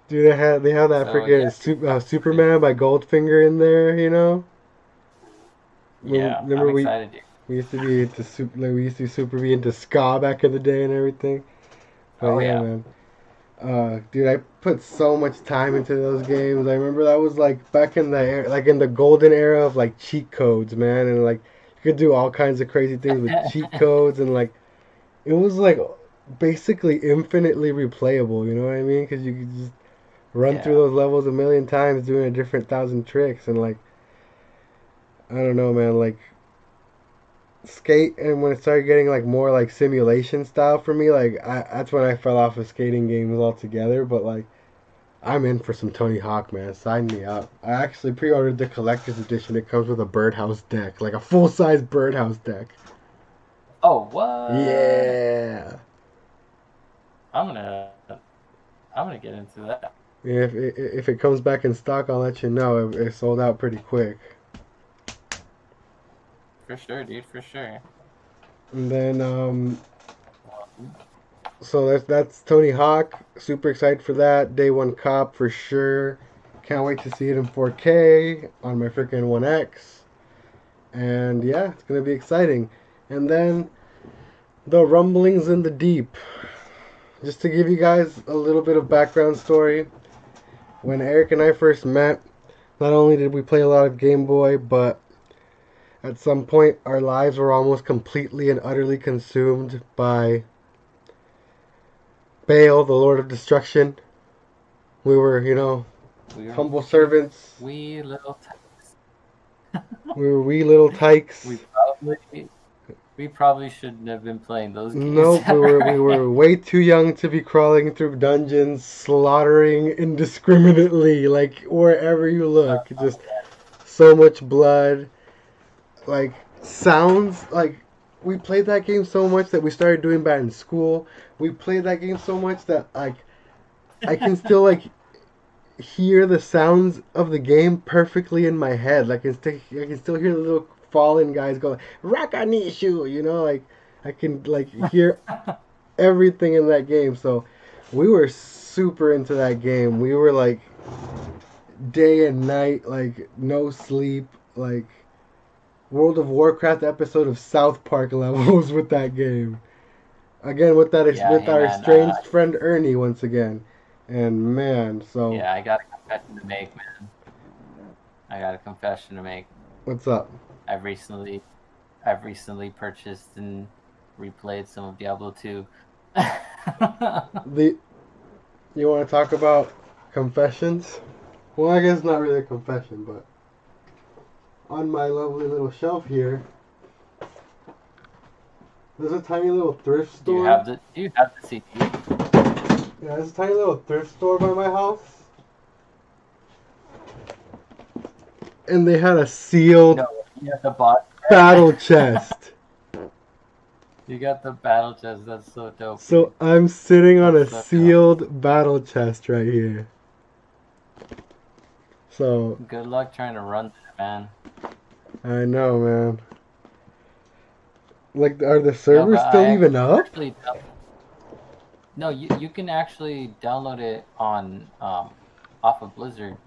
dude. They have that So yeah, freaking dude, I'm excited. Superman by Goldfinger in there. Yeah, I'm Remember excited, dude. we used to be into like we used to super be into ska back in the day and everything. But Oh yeah, yeah. man. Dude, I put so much time into those games. I remember that was like back in like in the golden era of like cheat codes, man, and like you could do all kinds of crazy things with cheat codes, and like it was like basically infinitely replayable. You know what I mean? Because you could just run through Yeah. those levels a million times doing a different thousand tricks, and like I don't know, man, like skate and when it started getting like more like simulation style for me, like that's when I fell off of skating games altogether. But like I'm in for some Tony Hawk, man. Sign me up. I actually pre-ordered the collector's edition. It comes with a birdhouse deck, like a full-size birdhouse deck. Oh, what? Yeah. I'm gonna I'm gonna get into that If it comes back in stock, I'll let you know. It sold out pretty quick. for sure, dude, for sure. And then so that's Tony Hawk. Super excited for that. Day one cop for sure. Can't wait to see it in 4K on my freaking One X. And yeah, it's gonna be exciting. And then the rumblings in the deep. Just to give you guys a little bit of background story, when Eric and I first met, not only did we play a lot of Game Boy, but at some point our lives were almost completely and utterly consumed by Baal, the Lord of Destruction. We were, We were humble servants. wee little We were wee little tykes. we probably we probably shouldn't have been playing those games Nope, we ever. were way too young to be crawling through dungeons, slaughtering indiscriminately, like wherever you look. Just so much blood, like sounds like we played that game so much that we started doing bad in school. We played that game so much that like I can still like hear the sounds of the game perfectly in my head. Like I can still hear the little fallen guys going Rakanishu, like I can like hear everything in that game. So we were super into that game. We were like day and night, like no sleep. like World of Warcraft episode of South Park levels with that game. Again, with Yeah, with hey our man, estranged friend Ernie once again, and man, so yeah, I got a confession to make, man. I got a confession to make. what's up? I've recently, I've recently purchased and replayed some of Diablo 2. The You want to talk about confessions? Well, I guess not really a confession, but on my lovely little shelf here, there's a tiny little thrift store. Do you have the CD? Yeah, there's a tiny little thrift store by my house, and they had a sealed No, you have the box. battle chest. You got the battle chest. That's so dope, So dude. I'm sitting on That's a so dope. sealed battle chest right here. So Good luck trying to run that, man. I know, man. Like, are the No, but servers still even up? no, you can actually download it on off of Blizzard,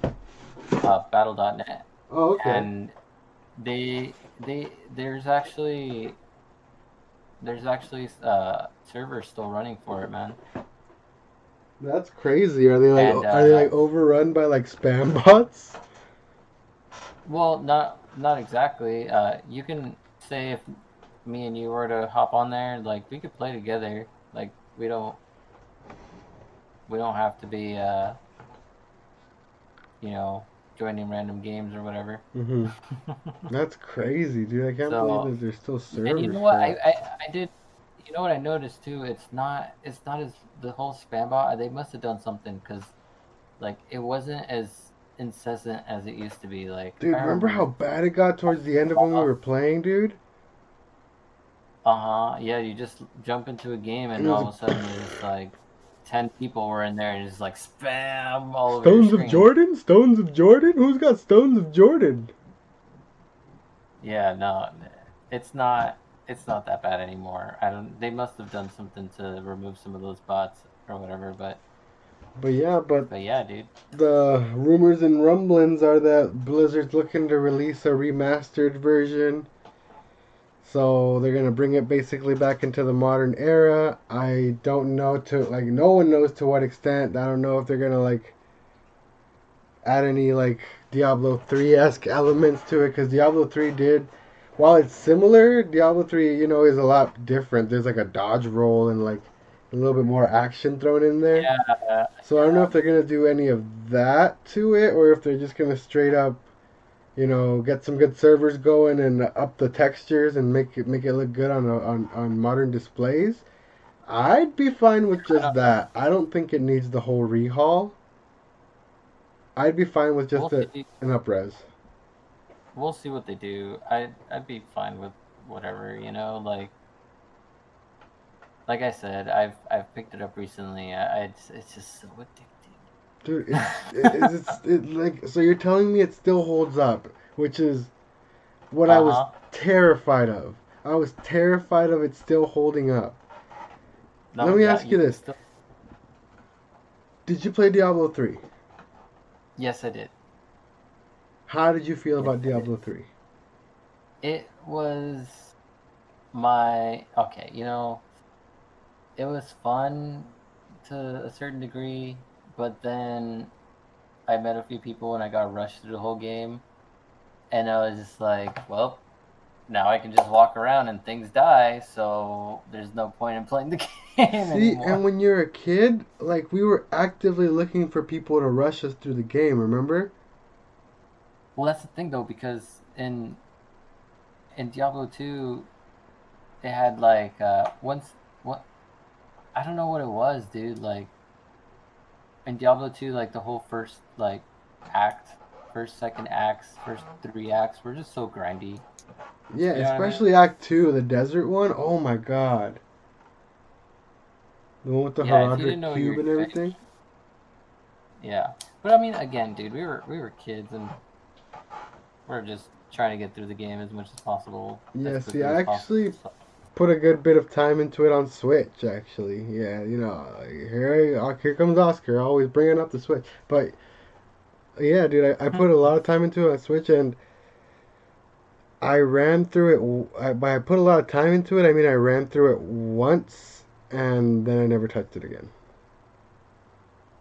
battle.net, Oh, okay. and there's actually servers still running for it, man. That's crazy. And Are they like overrun by like spam bots? well, not exactly. You can say if me and you were to hop on there, like we could play together. Like we don't have to be you know, joining random games or whatever. Mm-hmm. That's crazy, dude. I can't believe So, that there's still and you servers know what? for it. I did. You know what I noticed too? It's not as the whole spam bot. They must have done something because like it wasn't as incessant as it used to be. Like if Dude, I remember how remember. bad it got towards the end of when we were playing, dude? Uh-huh. Yeah, you just jump into a game And and it was all of like a sudden there's like 10 people were in there and it's like spam all over your Stones of screen. Jordan? Stones of Jordan? Who's got Stones of Jordan? Yeah, no, it's not that bad anymore. I don't they must have done something to remove some of those bots or whatever, But but yeah, dude. the rumors and rumblings are that Blizzard's looking to release a remastered version. So they're gonna bring it basically back into the modern era. I don't know to like no one knows to what extent. I don't know if they're gonna like add any like Diablo 3 esque elements to it because Diablo 3 did. While it's similar, Diablo 3 is a lot different. There's like a dodge roll and like a little bit more action thrown in there. Yeah, So I don't know if they're gonna do any of that to it or if they're just gonna straight up get some good servers going and up the textures and make it look good on modern displays. I'd be fine with I just don't know. that. I don't think it needs the whole rehaul. I'd be fine with just We'll see. an upres. We'll see what they do. I'd be fine with whatever, like I said, I've picked it up recently. It's just so Dude, addicting. like so you're telling me it still holds up, which is what I was Uh-huh. terrified of. I was terrified of it still holding up. Let No, me yeah, ask you you can this: still. did you play Diablo 3? Yes, I did. How did you feel Yes, about I did. Diablo 3? It was my okay, it was fun to a certain degree, but then I met a few people and I got rushed through the whole game, and I was just like, well, now I can just walk around and things die, so there's no point in playing the game See, and anymore. when you're a kid, like we were actively looking for people to rush us through the game, remember? Well, that's the thing though, because in Diablo 2, they had like once what I don't know what it was, dude. Like in Diablo 2, like the whole first like act, first, second acts, first three acts were just so grindy. Yeah, You know what I mean? especially Act 2, the desert one. Oh my god. The one with the Yeah, if you didn't Heraldric know what you were cube and doing, everything. yeah. But I mean, again, dude, we were kids and we're just trying to get through the game as much as possible, as Yeah, see, quickly I as possible. actually So, put a good bit of time into it on Switch, actually. Yeah, like, here comes Oscar, always bringing up the Switch. But yeah, dude, I put a lot of time into it on Switch, and I ran through it. By I put a lot of time into it, I mean I ran through it once and then I never touched it again.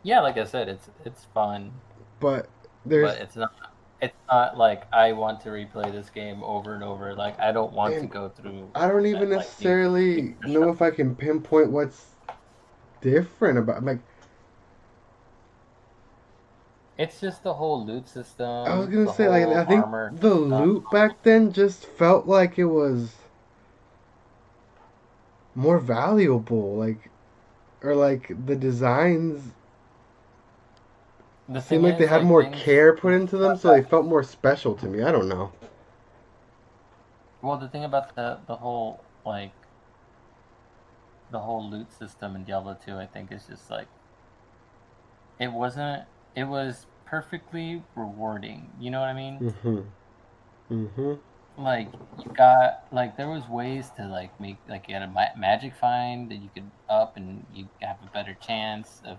Yeah, like I said, it's fun, But there's, but it's not like I want to replay this game over and over. Like I don't want to and go through I don't even like the necessarily extra know stuff. if I can pinpoint what's different about. Like It's just the whole loot I was system, gonna the say, like I whole think armor the system. loot back then just felt like it was more valuable. Like or like the designs The seemed thing like they is, had like more things. care put into them, so they felt more special to me. I don't know. Well, the thing about the whole loot system in Diablo 2, I think, is just like it wasn't. It was perfectly rewarding. You know what I mean? Mhm. Mhm. Like you got like there was ways to like make like you had a magic find that you could up and you have a better chance of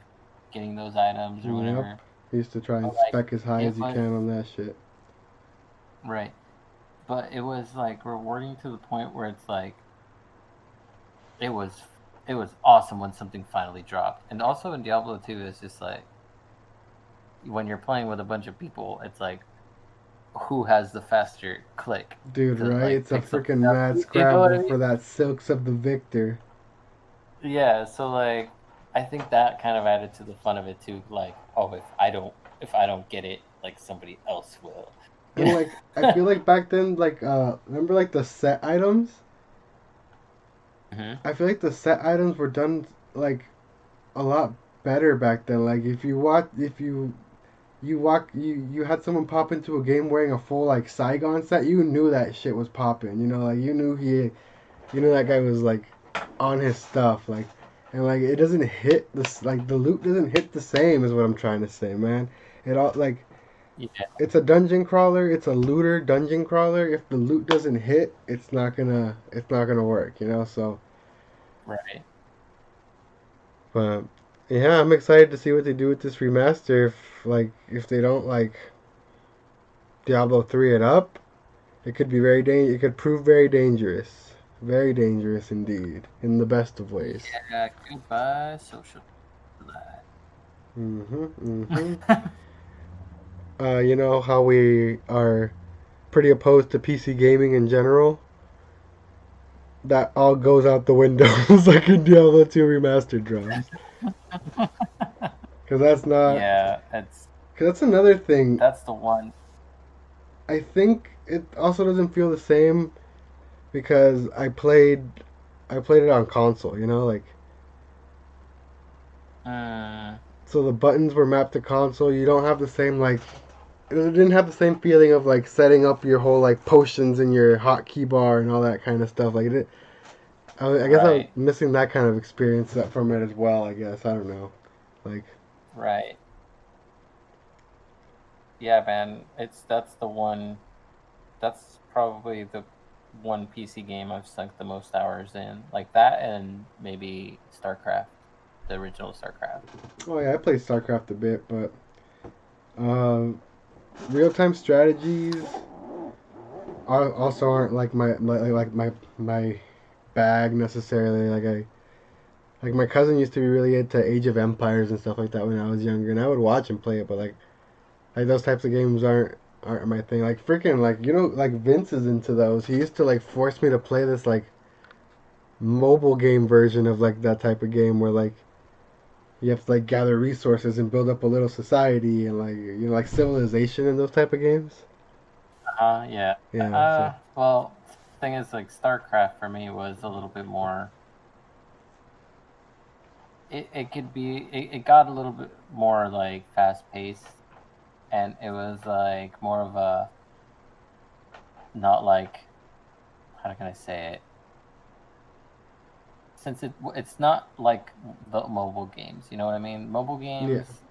getting those items or Yep. whatever. I used to try But and like spec as high it as you was can on that shit. right, but it was like rewarding to the point where it's like it was it was awesome when something finally dropped. And also in Diablo 2, it's just like when you're playing with a bunch of people, it's like who has the faster click Dude, to right? like It's a pick something freaking up. mad You know what I scrabble mean? for that silks of the victor. Yeah, so like I think that kind of added to the fun of it too. Like, oh, if I don't get it, like somebody else will. You And like I know? feel like back then, like remember like the set items? hmm I feel like the set items were done like a lot better back then. Like if you had someone pop into a game wearing a full like Saigon set, you knew that shit was popping. You know, like you knew that guy was like on his stuff. Like and like it doesn't hit this like the loot doesn't hit the same is what I'm trying to say, man. It all like Yeah, it's a dungeon crawler, it's a looter dungeon crawler. If the loot doesn't hit, it's not gonna work. You know, so right. but yeah, I'm excited to see what they do with this remaster. If they don't like Diablo 3 it up, it could be it could prove very dangerous indeed, in the best of ways. Yeah, goodbye social life. Mhm, mhm. You know how we are pretty opposed to PC gaming in general. That all goes out the window like in Diablo 2 remastered drops. Because that's not. Yeah, it's Because that's another thing. that's the one. I think it also doesn't feel the same because I played it on console, you know, like Mm, so the buttons were mapped to console. You don't have the same like it didn't have the same feeling of like setting up your whole like potions in your hotkey bar and all that kind of stuff. Like I guess I was right, missing that kind of experience from it as well. I guess I don't know. Like right. Yeah, man. That's the one. That's probably the one PC game I've sunk the most hours in. Like that, and maybe StarCraft, the original StarCraft. oh yeah, I played StarCraft a bit, but um, real time strategies also aren't like my bag necessarily. Like my cousin used to be really into Age of Empires and stuff like that when I was younger, and I would watch him play it. But like those types of games aren't my thing. Like freaking like like Vince is into those. He used to like force me to play this like mobile game version of like that type of game where like you have to like gather resources and build up a little society and like like Civilization and those type of games. Yeah. Yeah. So Well, thing is, like StarCraft for me was a little bit more. It could be. It got a little bit more like fast paced, and it was like more of a not like how can I say it? Since it's not like the mobile games, you know what I mean? Mobile yeah, games,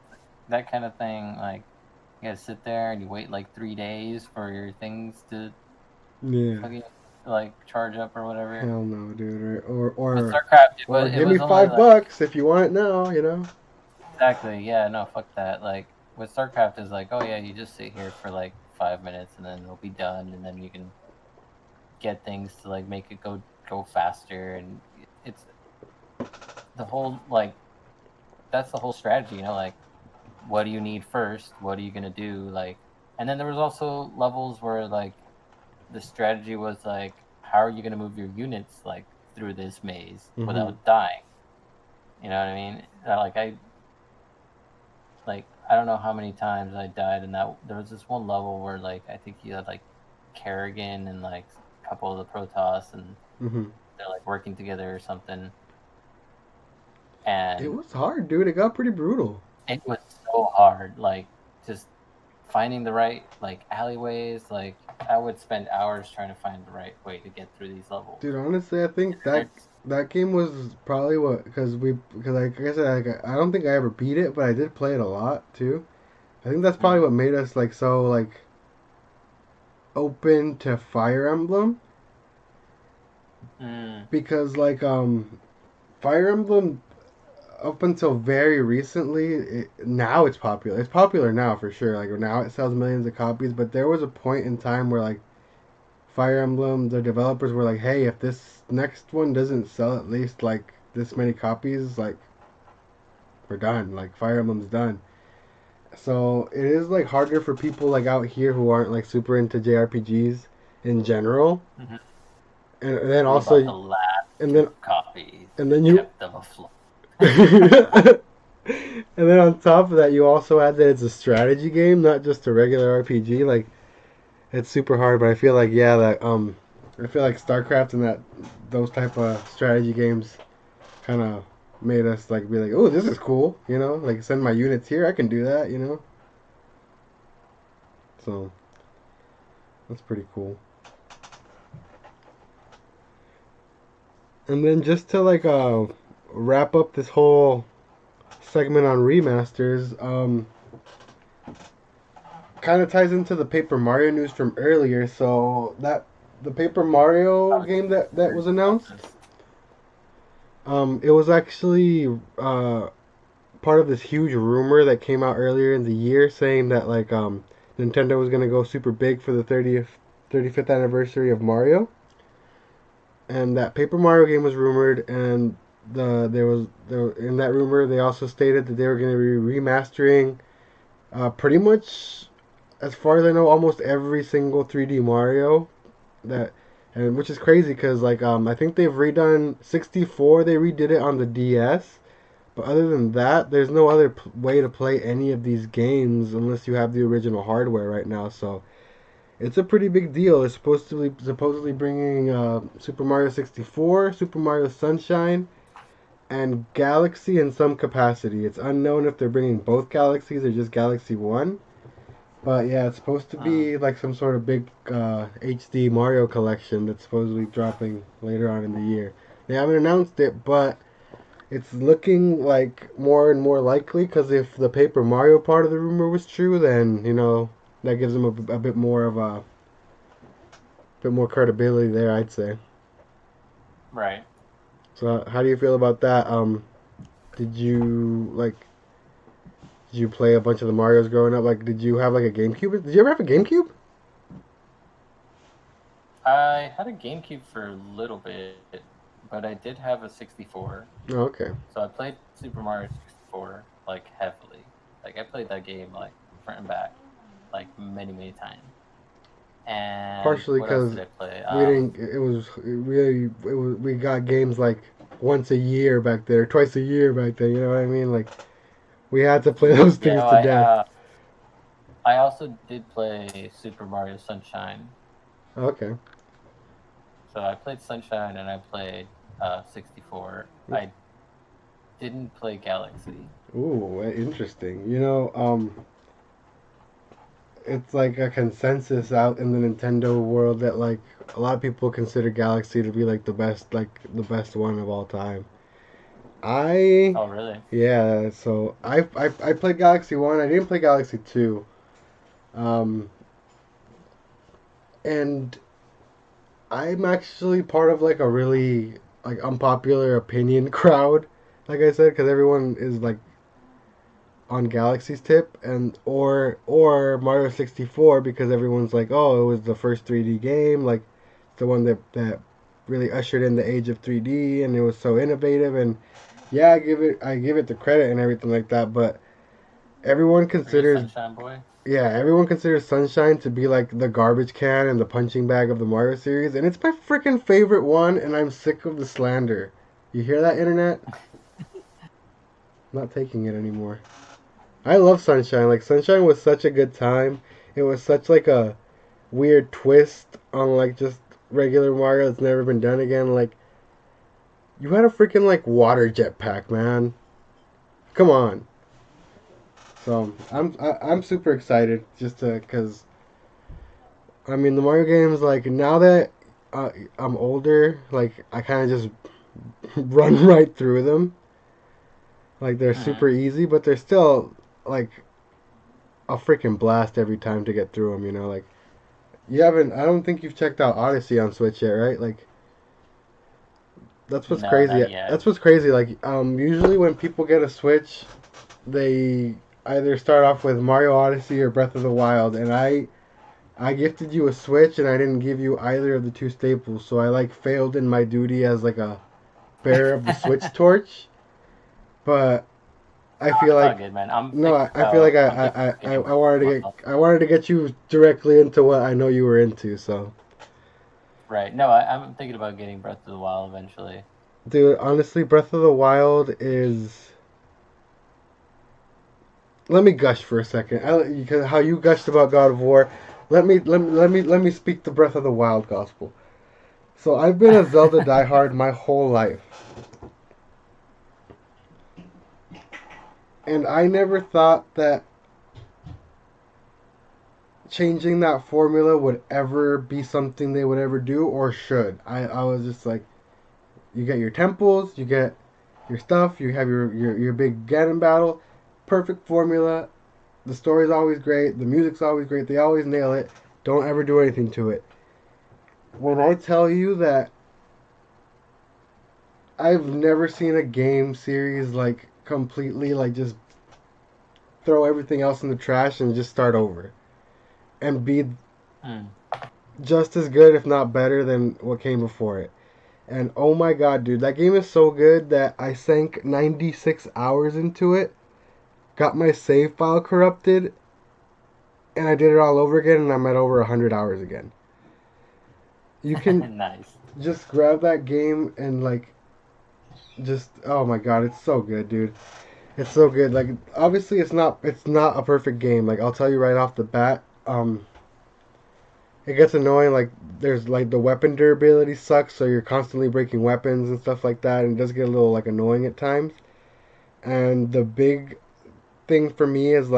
that kind of thing, like you gotta sit there and you wait like 3 days for your things to yeah. fucking like charge up or whatever. Hell no, dude. Or With or StarCraft, it or was it give me was only five like bucks if you want it now. exactly, yeah, no, fuck that. Like with StarCraft is like, oh yeah, you just sit here for like 5 minutes and then it'll be done and then you can get things to like make it go faster, and it's the whole like that's the whole strategy, you know, like what do you need first? What are you gonna do? Like, and then there was also levels where like the strategy was like, how are you gonna move your units like through this maze Hmm. without dying? You know what I mean? I don't know how many times I died in that. There was this one level where like I think you had like Kerrigan and like a couple of the Protoss, and Hmm. they're like working together or something, It and was hard, dude. It got pretty brutal. it was so hard. Like just finding the right like alleyways. Like I would spend hours trying to find the right way to get through these levels. Dude, honestly, I think And that game was probably what because like I said, like, I don't think I ever beat it, but I did play it a lot too. I think that's probably mm, what made us like so like open to Fire Emblem mm, because like Fire Emblem up until very recently now it's popular. It's popular now for sure. Like now it sells millions of copies, but there was a point in time where like Fire Emblem, the developers were like, "Hey, if this next one doesn't sell at least like this many copies, like we're done. Like Fire Emblem's done." So it is like harder for people like out here who aren't like super into JRPGs in general, mm-hmm. and then We bought also the last and then two copies and and then you kept them afloat. and then on top of that, you also add that it's a strategy game, not just a regular RPG. Like it's super hard, but I feel like yeah, that I feel like StarCraft and that those type of strategy games kind of made us like be like, oh, this is cool, you know, like send my units here, I can do that, you know. So that's pretty cool. And then just to like wrap up this whole segment on remasters, kind of ties into the Paper Mario news from earlier. So that the Paper Mario I was game that curious was about announced, this. it was actually part of this huge rumor that came out earlier in the year saying that like Nintendo was gonna go super big for the 35th anniversary of Mario, and that Paper Mario game was rumored, and there in that rumor they also stated that they were gonna be remastering pretty much, as far as I know, almost every single 3D Mario that, and which is crazy because like I think they've redone 64. They redid it on the DS, but other than that, there's no other way to play any of these games unless you have the original hardware right now. So it's a pretty big deal. It's supposedly bringing Super Mario 64, Super Mario Sunshine, and Galaxy in some capacity. It's unknown if they're bringing both Galaxies or just Galaxy One. But yeah, it's supposed to Mm. be like some sort of big HD Mario collection that's supposedly dropping later on in the year. They haven't announced it, but it's looking like more and more likely because if the Paper Mario part of the rumor was true, then you know that gives them a bit more of a bit more credibility there, I'd say. Right. So how do you feel about that? Did you like? Did you play a bunch of the Mario's growing up? Like, did you have like a GameCube? Did you ever have a GameCube? I had a GameCube for a little bit, but I did have a 64. Oh, okay. So I played Super Mario 64 like heavily. Like I played that game like front and back like many times. And Partially what else because did I play? we didn't. It was really. It was. We got games like once a year back there, twice a year back then. You know what I mean? Like we had to play those Yeah, things no, to death. I also did play Super Mario Sunshine. Okay. So I played Sunshine and I played 64. I didn't play Galaxy. Ooh, interesting. You know, it's like a consensus out in the Nintendo world that like a lot of people consider Galaxy to be like the best one of all time. I Oh, really? Yeah, so I played Galaxy One. I didn't play Galaxy Two. Um, and I'm actually part of like a really like unpopular opinion crowd. Like I said, because everyone is like on Galaxy's tip and or Mario 64 because everyone's like, oh, it was the first 3D game. Like the one that really ushered in the age of 3D, and it was so innovative. And yeah, I give it the credit and everything like that. But everyone Are you a considers Sunshine Boy? yeah, everyone considers Sunshine to be like the garbage can and the punching bag of the Mario series, and it's my freaking favorite one. And I'm sick of the slander. You hear that, internet? I'm not taking it anymore. I love Sunshine. Like Sunshine was such a good time. It was such like a weird twist on like just regular Mario that's never been done again. Like you had a freaking like water jetpack, man. Come on. So I'm super excited just to because I mean the Mario games like now that I'm older, like I kind of just run right through them. Like they're Mm-hmm. super easy, but they're still like a freaking blast every time to get through them. You know, like you haven't. I don't think you've checked out Odyssey on Switch yet, right? Like that's what's No, crazy. not yet. That's what's crazy. Like usually when people get a Switch, they either start off with Mario Odyssey or Breath of the Wild, and I gifted you a Switch and I didn't give you either of the two staples, so I like failed in my duty as like a bearer of the Switch torch. But I feel It's all like good, man. I'm no, thinking I feel like I'm thinking about getting I Breath of wanted the to get Wild. I wanted to get you directly into what I know you were into. So, Right. No, I'm thinking about getting Breath of the Wild eventually. dude, honestly, Breath of the Wild is. Let me gush for a second. Because how you gushed about God of War, let me speak the Breath of the Wild gospel. So I've been a Zelda diehard my whole life, and I never thought that changing that formula would ever be something they would ever do or should. I was just like, you get your temples, you get your stuff, you have your big Ganon battle, perfect formula. The story's always great, the music's always great, they always nail it. Don't ever do anything to it. When I tell you that I've never seen a game series like completely like just throw everything else in the trash and just start over and be Hmm. just as good if not better than what came before it. And oh my god, dude, that game is so good that I sank 96 hours into it, got my save file corrupted, and I did it all over again and I'm at over 100 hours again. You can Nice. just grab that game and like just oh my god, it's so good, dude. It's so good. Like obviously it's not a perfect game. Like I'll tell you right off the bat, it gets annoying. Like there's like the weapon durability sucks, so you're constantly breaking weapons and stuff like that, and it does get a little like annoying at times. And the big thing for me is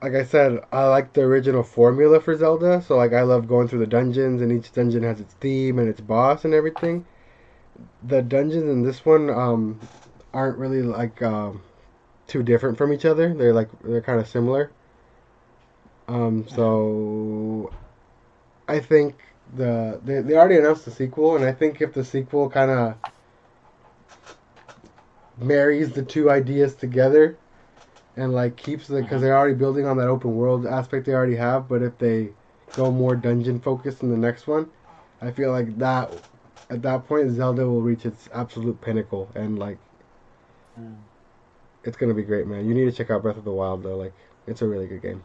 like I said, I like the original formula for Zelda. So like I love going through the dungeons, and each dungeon has its theme and its boss and everything. The dungeons in this one aren't really like too different from each other. They're kind of similar. Hmm. So I think they already announced the sequel, and I think if the sequel kind of marries the two ideas together and like keeps the because Hmm. they're already building on that open world aspect they already have, but if they go more dungeon focused in the next one, I feel like that at that point Zelda will reach its absolute pinnacle, and like Hmm. it's gonna be great, man. You need to check out Breath of the Wild though. Like it's a really good game.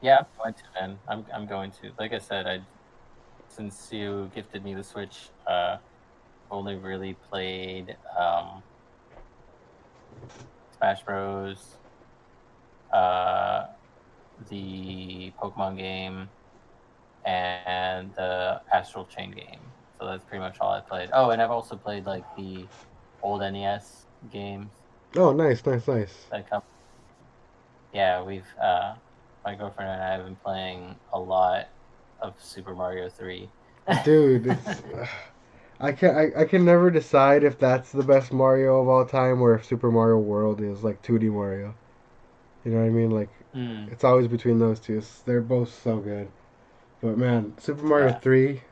Yeah, I'm going to, man. I'm going to. Like I said, I since you gifted me the Switch, only really played Smash Bros, uh, the Pokemon game, and the Astral Chain game. So that's pretty much all I played. Oh, and I've also played like the old NES games Oh, nice, nice, nice. that come. Yeah, we've my girlfriend and I have been playing a lot of Super Mario 3. Dude, it's I can never decide if that's the best Mario of all time or if Super Mario World is like 2D Mario. You know what I mean? Like Mm, it's always between those two. They're both so good. But man, Super Mario yeah. 3,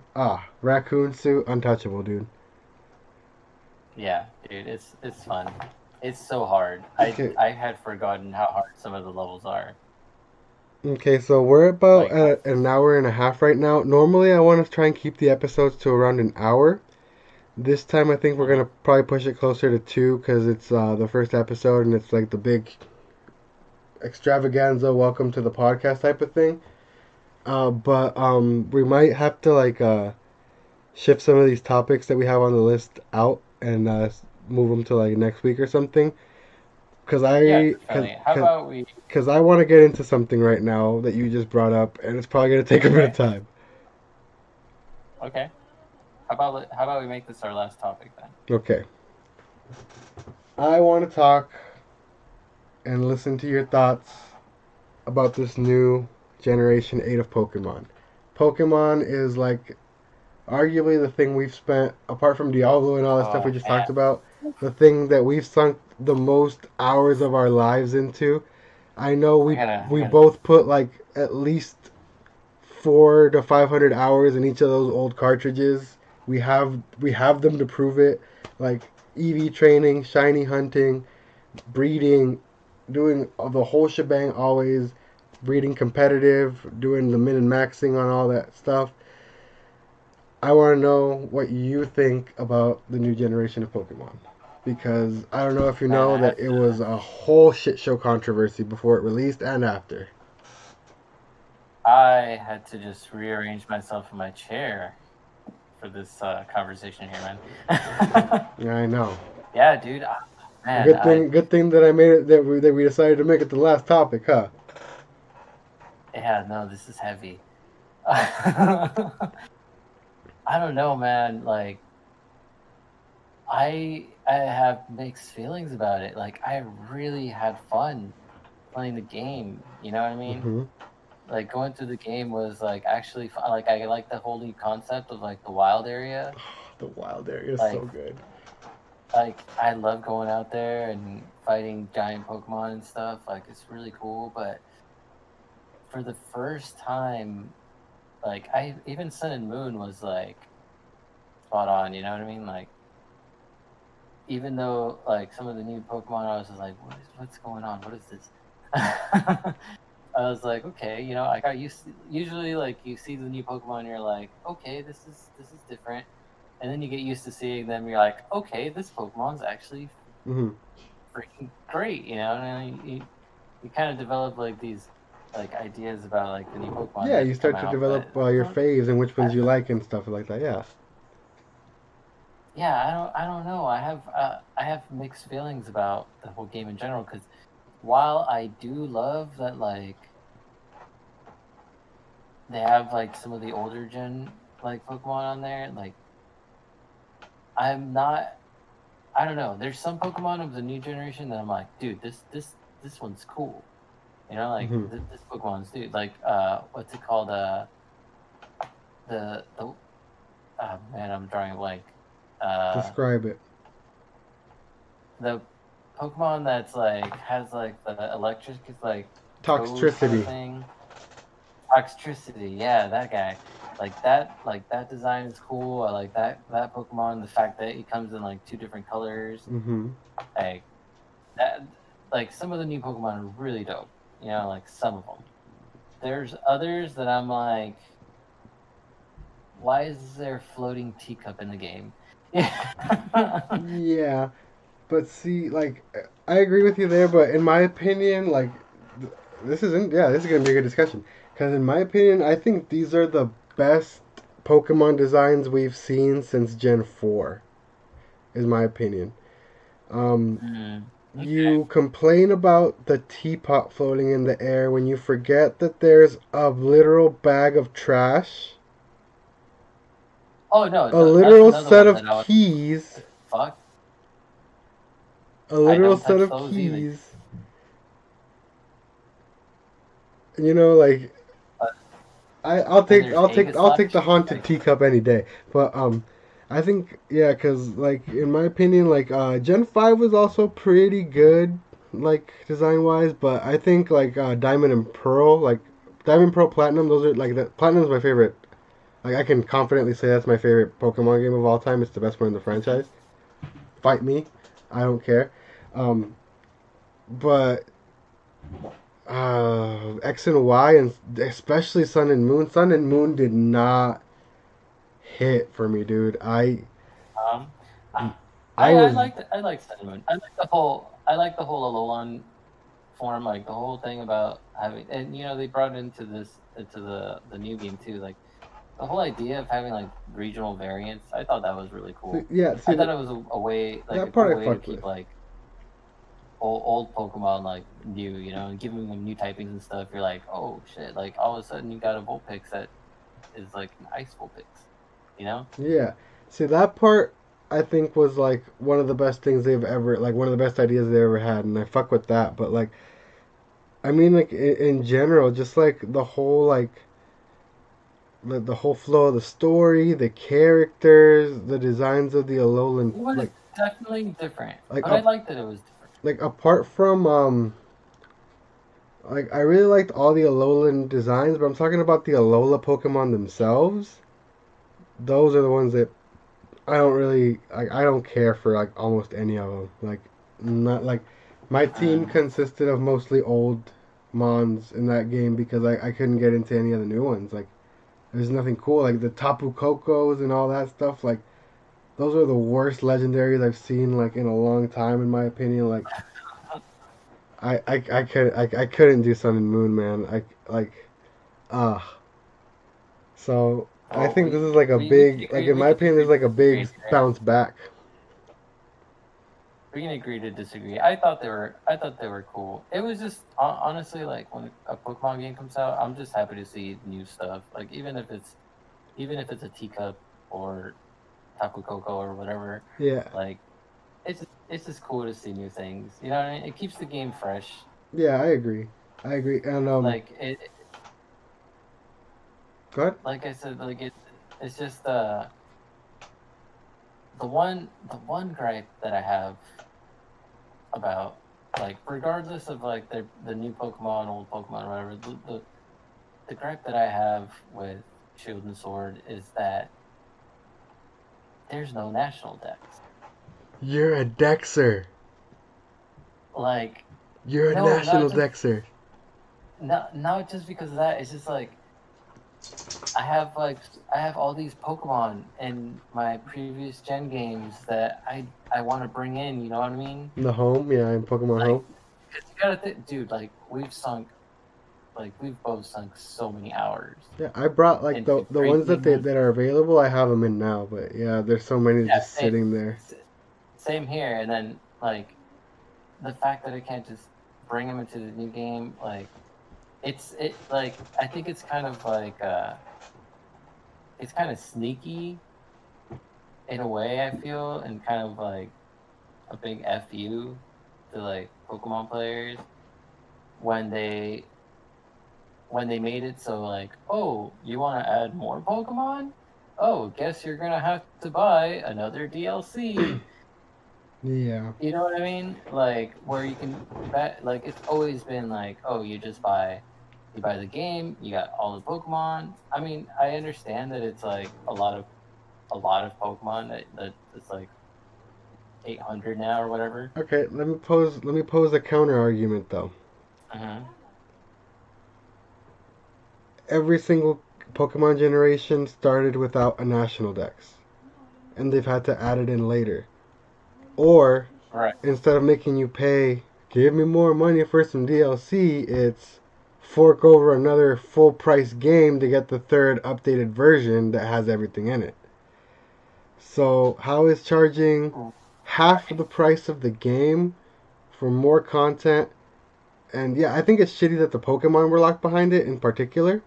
raccoon suit, untouchable, dude. Yeah, dude, it's fun. It's so hard. I Okay, I had forgotten how hard some of the levels are. Okay, so we're about Like, at an hour and a half right now. Normally, I want to try and keep the episodes to around an hour. This time, I think we're mhm. gonna probably push it closer to two because it's the first episode and it's like the big extravaganza, welcome to the podcast type of thing. But we might have to shift some of these topics that we have on the list out and move them to like next week or something. Cause Yeah, I, cause, definitely. How cause, about we? cause I want to get into something right now that you just brought up, and it's probably gonna take a bit of Okay, time. okay. How about we make this our last topic then? Okay, I want to talk and listen to your thoughts about this new Generation 8 of Pokemon. Pokemon is like arguably the thing we've spent, apart from Diablo and all that stuff Oh we just man, talked about, the thing that we've sunk the most hours of our lives into. I know I we gotta. both put like at least 400 to 500 hours in each of those old cartridges. We have them to prove it. Like EV training, shiny hunting, breeding, doing the whole shebang always, breeding competitive, doing the min and maxing on all that stuff. I want to know what you think about the new generation of Pokemon. Because I don't know if you Man, know I that have it to. was a whole shit show controversy before it released and after. I had to just rearrange myself in my chair for this conversation here, man. Yeah, I know. Yeah, dude. Man, Good thing that I made it that we decided to make it the last topic, huh? yeah, no, this is heavy. I don't know, man. Like, I have mixed feelings about it. Like, I really had fun playing the game. You know what I mean? Mm-hmm. Like going through the game was like actually fun. Like I like the whole new concept of like the wild area. The wild area is so Like good. I love going out there and fighting giant Pokemon and stuff. Like it's really cool. But for the first time, like I even Sun and Moon was like spot on. You know what I mean? Like even though like some of the new Pokemon, I was just like, what's going on? What is this? I was like, okay, you know, I got used to, usually like you see the new Pokemon, and you're like, okay, this is different, and then you get used to seeing them. You're like, okay, this Pokemon's actually Mm-hmm. freaking great, you know. And you kind of develop like these like ideas about like the new Pokemon Yeah, that you come start to out, but develop your faves and which ones you like and stuff like that. Yeah. yeah, I don't know. I have mixed feelings about the whole game in general because while I do love that like they have like some of the older gen like Pokemon on there. Like I'm not I don't know. There's some Pokemon of the new generation that I'm like, dude, this one's cool. You know, like Mm-hmm. this Pokemon's dude. Like what's it called? The oh man, I'm drawing a blank. Uh Describe it. the Pokemon that's like has like the electric is like toad kind of Toxtricity. thing. Toxtricity, yeah, that guy. Like that design is cool. I like that Pokemon. The fact that it comes in like two different colors, Mm-hmm. like that. Like some of the new Pokemon are really dope. You know, like some of them. There's others that I'm like, why is there a floating teacup in the game? Yeah. Yeah, but see, like, I agree with you there, but in my opinion, like, this isn't, yeah, this is gonna be a good discussion. Because in my opinion, I think these are the best Pokemon designs we've seen since Gen 4, is my opinion. Um, Mm, okay. you complain about the teapot floating in the air when you forget that there's a literal bag of trash, Oh no, a that's literal another set one of that I was keys, fuck. a I literal don't set touch of those either. keys. You know, like But then there's I'll take the Aegislash. haunted Like teacup any day. But I think yeah, cause like in my opinion, like Gen 5 was also pretty good, like design wise. But I think like Diamond and Pearl, like Diamond Pearl Platinum, those are like the Platinum's my favorite. Like I can confidently say that's my favorite Pokemon game of all time. It's the best one in the mhm. franchise. Fight me, I don't care. Um, but X and Y, and especially Sun and Moon. Sun and Moon did not hit for me, dude. Um, I I was I like Cinnamon. I like the whole Alolan form, like the whole thing about having, and they brought into the new game too, like the whole idea of having like regional variants. I thought that was really cool. yeah. See I thought it was a way, like a that cool part I way to fucked keep with. like old Pokemon like new, and giving them new typings and stuff. You're like, oh shit! Like all of a sudden you got a Vulpix that is like an Ice Vulpix, you know? Yeah. See that part I think was like one of the best things they've ever like one of the best ideas they ever had, and I fuck with that. But like I mean like in general, just like the whole flow of the story, the characters, the designs of the Alolan It was definitely different, like but I up liked that it was different. like apart from like I really liked all the Alolan designs, but I'm talking about the Alola Pokemon themselves. Those are the ones that I don't care for like almost any of them. Like not like my team Um, consisted of mostly old Mons in that game because I couldn't get into any of the new ones. Like there's nothing cool like the Tapu Kokos and all that stuff. Like those are the worst legendaries I've seen like in a long time in my opinion. Like I couldn't do Sun and Moon, man. I like ah. So I well, think this is like a we can big like agree. in We my can opinion, this agree is to like a disagree big here. bounce back. We can agree to disagree. I thought they were cool. It was just honestly like when a Pokemon game comes out, I'm just happy to see new stuff. Like even if it's a teacup or Tapu Koko or whatever, Yeah. like it's just cool to see new things. You know what I mean? It keeps the game fresh. Yeah, I agree. I agree. And Like go ahead. like I said, like it's just the one gripe that I have about, like, regardless of like the new Pokemon, old Pokemon, or whatever, the gripe that I have with Shield and Sword is that there's no national dex. You're a Dexer. Like, You're a no, national Dexer. not just because of that. It's just like I have all these Pokemon in my previous gen games that I want to bring in. You know what I mean? In the home, yeah, in Pokemon Like, Home. cause you gotta think, dude. Like we've both sunk so many hours Yeah, I brought like into the ones breaking. that are available. I have them in now, but yeah, there's so many Yeah, just sitting there. same here. And then like the fact that I can't just bring them into the new game, like it like I think it's kind of sneaky in a way. I feel, and kind of like a big fu to like Pokemon players when they made it so like, oh, you want to add more Pokemon? Oh, guess you're gonna have to buy another DLC. Yeah. You know what I mean? Like where you can bet, like it's always been like, oh, you buy the game, you got all the Pokemon. I mean, I understand that it's like a lot of Pokemon that it's like 800 now or whatever. Okay, let me pose a counter argument though. Uh-huh. Every single Pokemon generation started without a national dex, and they've had to add it in later. Or Right. instead of making you pay, give me more money for some DLC, it's fork over another full price game to get the third updated version that has everything in it. So, how is charging half of the price of the game for more content? And yeah, I think it's shitty that the Pokemon were locked behind it in particular,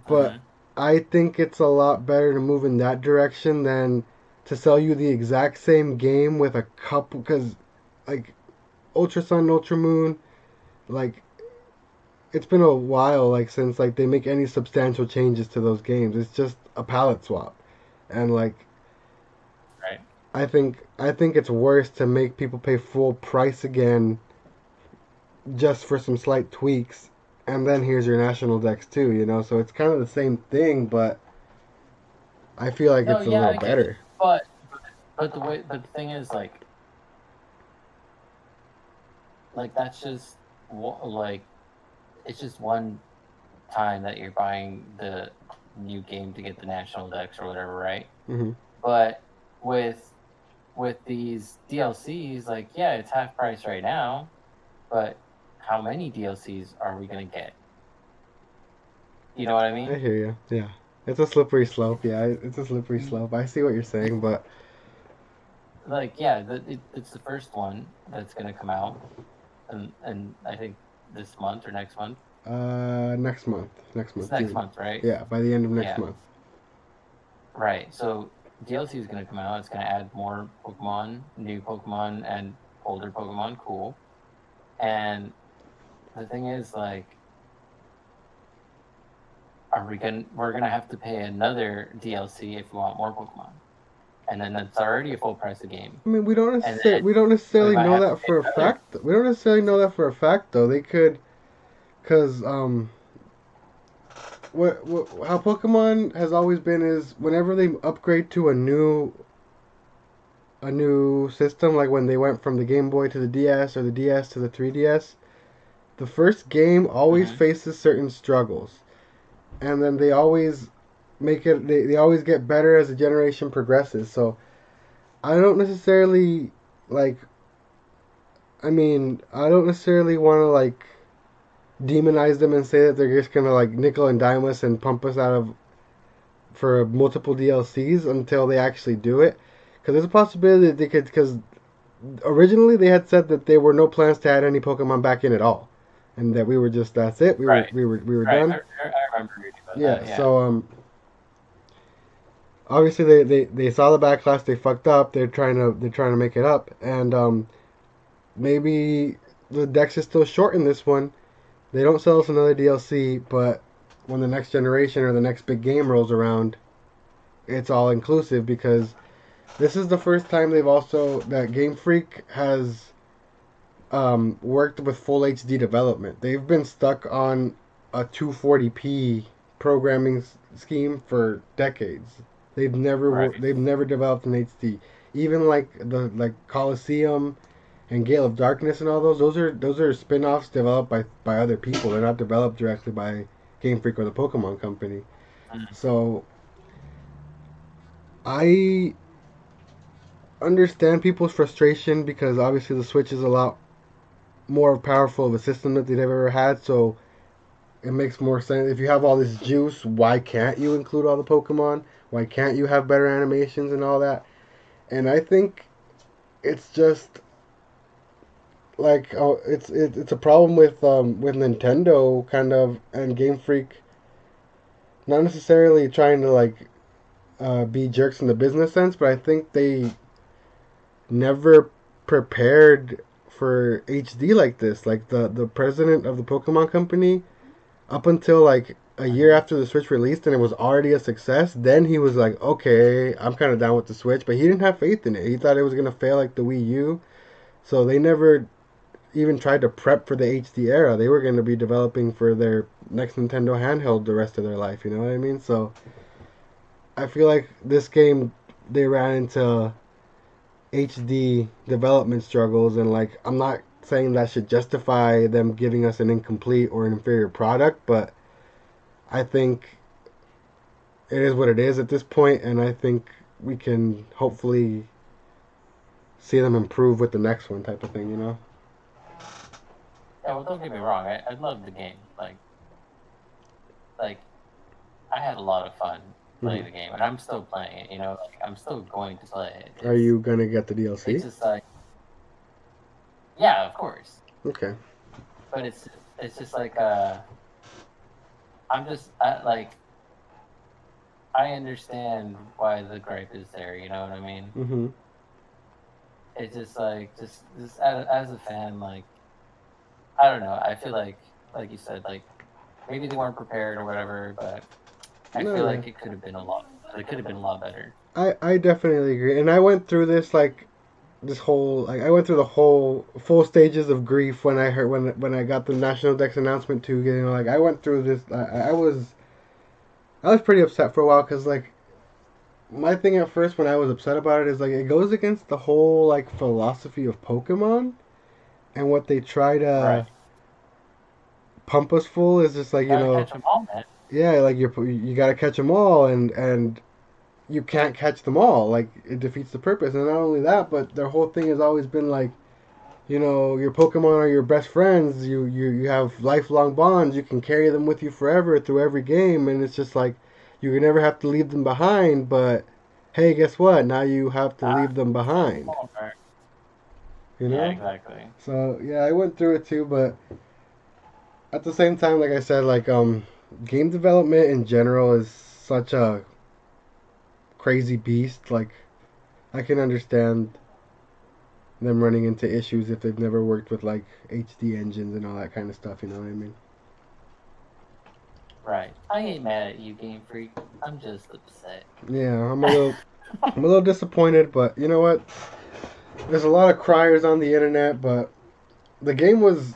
but Uh-huh. I think it's a lot better to move in that direction than to sell you the exact same game with a couple, because like Ultra Sun, Ultra Moon, like it's been a while like since like they make any substantial changes to those games. It's just a palette swap. And like Right. I think it's worse to make people pay full price again just for some slight tweaks. And then here's your national dex too, you know. So it's kind of the same thing, but I feel like No, it's a yeah, little I get it. better. But the thing is like that's just like it's just one time that you're buying the new game to get the national decks or whatever, right? Mm-hmm. But with these DLCs, like yeah, it's half price right now, but how many DLCs are we gonna get? You know what I I mean? hear you. Yeah, it's a slippery slope. Yeah, it's a slippery slope. I see what you're saying, but Like yeah, it's the first one that's gonna come out, and I think this month or next month. next It's month, next June. month, right? Yeah, by the end of next Yeah, month. right. So DLC is gonna come out. It's gonna add more Pokemon, new Pokemon, and older Pokemon. Cool. And the thing is, like, we're gonna have to pay another DLC if we want more Pokemon, and then that's already a full price of game, I mean, and then we don't we necessarily might know have to that pay for a another. fact. We don't necessarily know that for a fact, though. They could, cause what how Pokemon has always been is whenever they upgrade to a new system, like when they went from the Game Boy to the DS or the DS to the 3DS, the first game always Mm-hmm. faces certain struggles, and then they always they always get better as the generation progresses. So I don't necessarily like I mean, I don't necessarily want to like demonize them and say that they're just gonna like nickel and dime us and pump us out of for multiple DLCs until they actually do it. Because there's a possibility that they could. Because originally they had said that there were no plans to add any Pokemon back in at all, and that we were just that's it. Right, We were right. done. I remember reading about Yeah. that. Yeah. So obviously they saw the backlash. They fucked up. They're trying to make it up, and maybe the dex is still short in this one. They don't sell us another DLC, but when the next generation or the next big game rolls around, it's all inclusive because this is the first time they've also that Game Freak has worked with full HD development. They've been stuck on a 240p programming scheme for decades. Right. They've never developed an HD. Even like the like Coliseum and Gale of Darkness and all those are spin-offs developed by other people. They're not developed directly by Game Freak or the Pokemon Company. Mm. So I understand people's frustration because obviously the Switch is a lot more powerful of a system that they've ever had. So it makes more sense if you have all this juice. Why can't you include all the Pokemon? Why can't you have better animations and all that? And I think it's just like it's a problem with Nintendo kind of and Game Freak not necessarily trying to like be jerks in the business sense, but I think they never prepared for HD like this. Like the president of the Pokemon Company, up until like a year Mm-hmm. after the Switch released and it was already a success, then he was like, okay, I'm kind of down with the Switch, but he didn't have faith in it. He thought it was gonna fail like the Wii U, so they never even tried to prep for the HD era. They were going to be developing for their next Nintendo handheld the rest of their life. You know what I mean? So I feel like this game they ran into HD development struggles, and like I'm not saying that should justify them giving us an incomplete or an inferior product, but I think it is what it is at this point, and I think we can hopefully see them improve with the next one, type of thing. You know? Yeah. Well, don't get me wrong. I love the game. Like I had a lot of fun Mm-hmm. playing the game, and I'm still playing it. Like I'm still going to play it. Are you gonna get the It's DLC? just like yeah, of course, Okay. but it's just like like I understand why the gripe is there. You know what I mean? Mm-hmm. It's just like just as a fan, like I don't know. I feel like you said, like maybe they weren't prepared or whatever, but I No, feel yeah. like it could have been a lot. It could have been a lot better. I definitely agree, and I went through this like this whole like I went through the whole full stages of grief when I heard when I got the National Dex announcement too. You know, like I went through this. I was pretty upset for a while because like my thing at first when I was upset about it is like it goes against the whole like philosophy of Pokemon and what they try Right. to pump us full is just like, Gotta catch them all, man. yeah, like you got to catch them all, and you can't catch them all. Like it defeats the purpose. And not only that, but their whole thing has always been like, your Pokemon are your best friends. You have lifelong bonds. You can carry them with you forever through every game, and it's just like you never have to leave them behind. But hey, guess what? Now you have to leave them behind. You Yeah, know. exactly. So yeah, I went through it too, but at the same time, like I said, like game development in general is such a crazy beast. Like I can understand them running into issues if they've never worked with like HD engines and all that kind of stuff. You know what I mean? Right. I ain't mad at you, Game Freak. I'm just upset. Yeah, I'm a little disappointed, but you know what? There's a lot of criers on the internet, but the game was,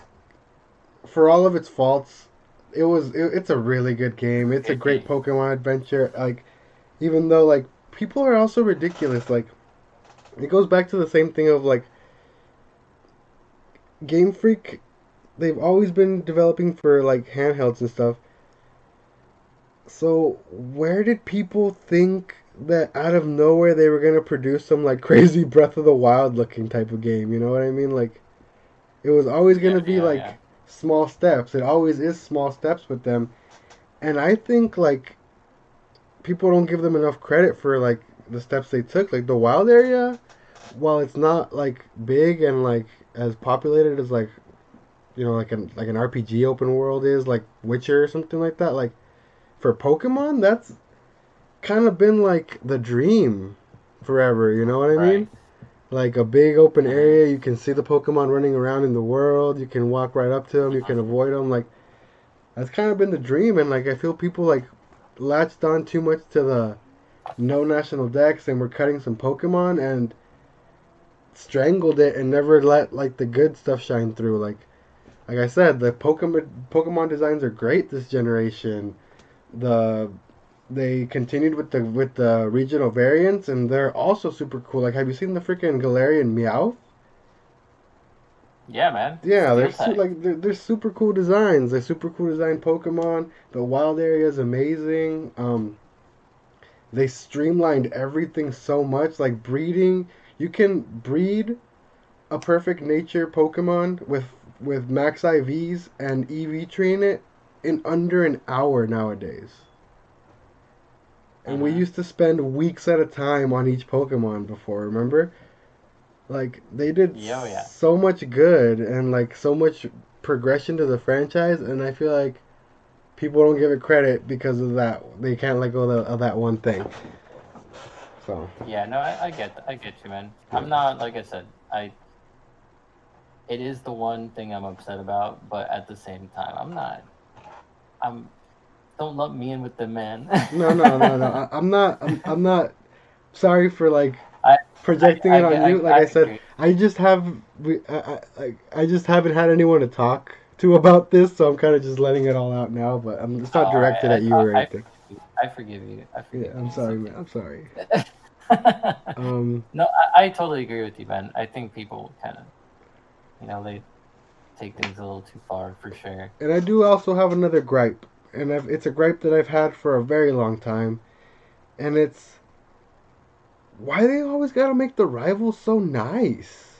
for all of its faults, it's a really good game. It's a Good great game. Pokemon adventure. Like even though like people are also ridiculous, like it goes back to the same thing of like Game Freak. They've always been developing for like handhelds and stuff. So where did people think that out of nowhere they were gonna produce some like crazy Breath of the Wild looking type of game? You know what I mean? Like it was always Yeah, gonna be yeah, yeah. like small steps. It always is small steps with them, and I think like people don't give them enough credit for like the steps they took. Like the wild area, while it's not like big and like as populated as like like an RPG open world is like Witcher or something like that. Like for Pokemon, that's kind of been like the dream forever. You know what I mean? Right. Like a big open Mm-hmm. area, you can see the Pokemon running around in the world. You can walk right up to them. You can Mm-hmm. avoid them. Like that's kind of been the dream, and like I feel people like latched on too much to the no national dex, and we're cutting some Pokemon and strangled it and never let like the good stuff shine through. Like I said, the Pokemon designs are great this generation. The They continued with the regional variants, and they're also super cool. Like, have you seen the freaking Galarian Meowth? Yeah, man. Yeah, Steel type. they're super cool designs. They're super cool design Pokemon. The wild area is amazing. They streamlined everything so much. Like breeding, you can breed a perfect nature Pokemon with max IVs and EV train it in under an hour nowadays. And we Mm-hmm. used to spend weeks at a time on each Pokemon before, remember? Like they did Yo, yeah. so much good and like so much progression to the franchise, and I feel like people don't give it credit because of that. They can't let go of that one thing. So Yeah, no, I get you, man. yeah. I'm not, like I said, it is the one thing I'm upset about, but at the same time, I'm, don't lump me in with the man. No, no, no, no. I'm not. I'm not sorry for like I, projecting it on you. Like I I said, agree. I just have I just haven't had anyone to talk to about this, so I'm kind of just letting it all out now. But it's not All directed right, at you or anything. forgive you. I forgive you. I Yeah, forgive you. I'm It's sorry, okay. man. I'm sorry. No, Um, I totally agree with you, man. I think people kind of, they take things a little too far for sure. and I do also have another gripe, and it's a gripe that I've had for a very long time, and it's why they always gotta make the rivals so nice.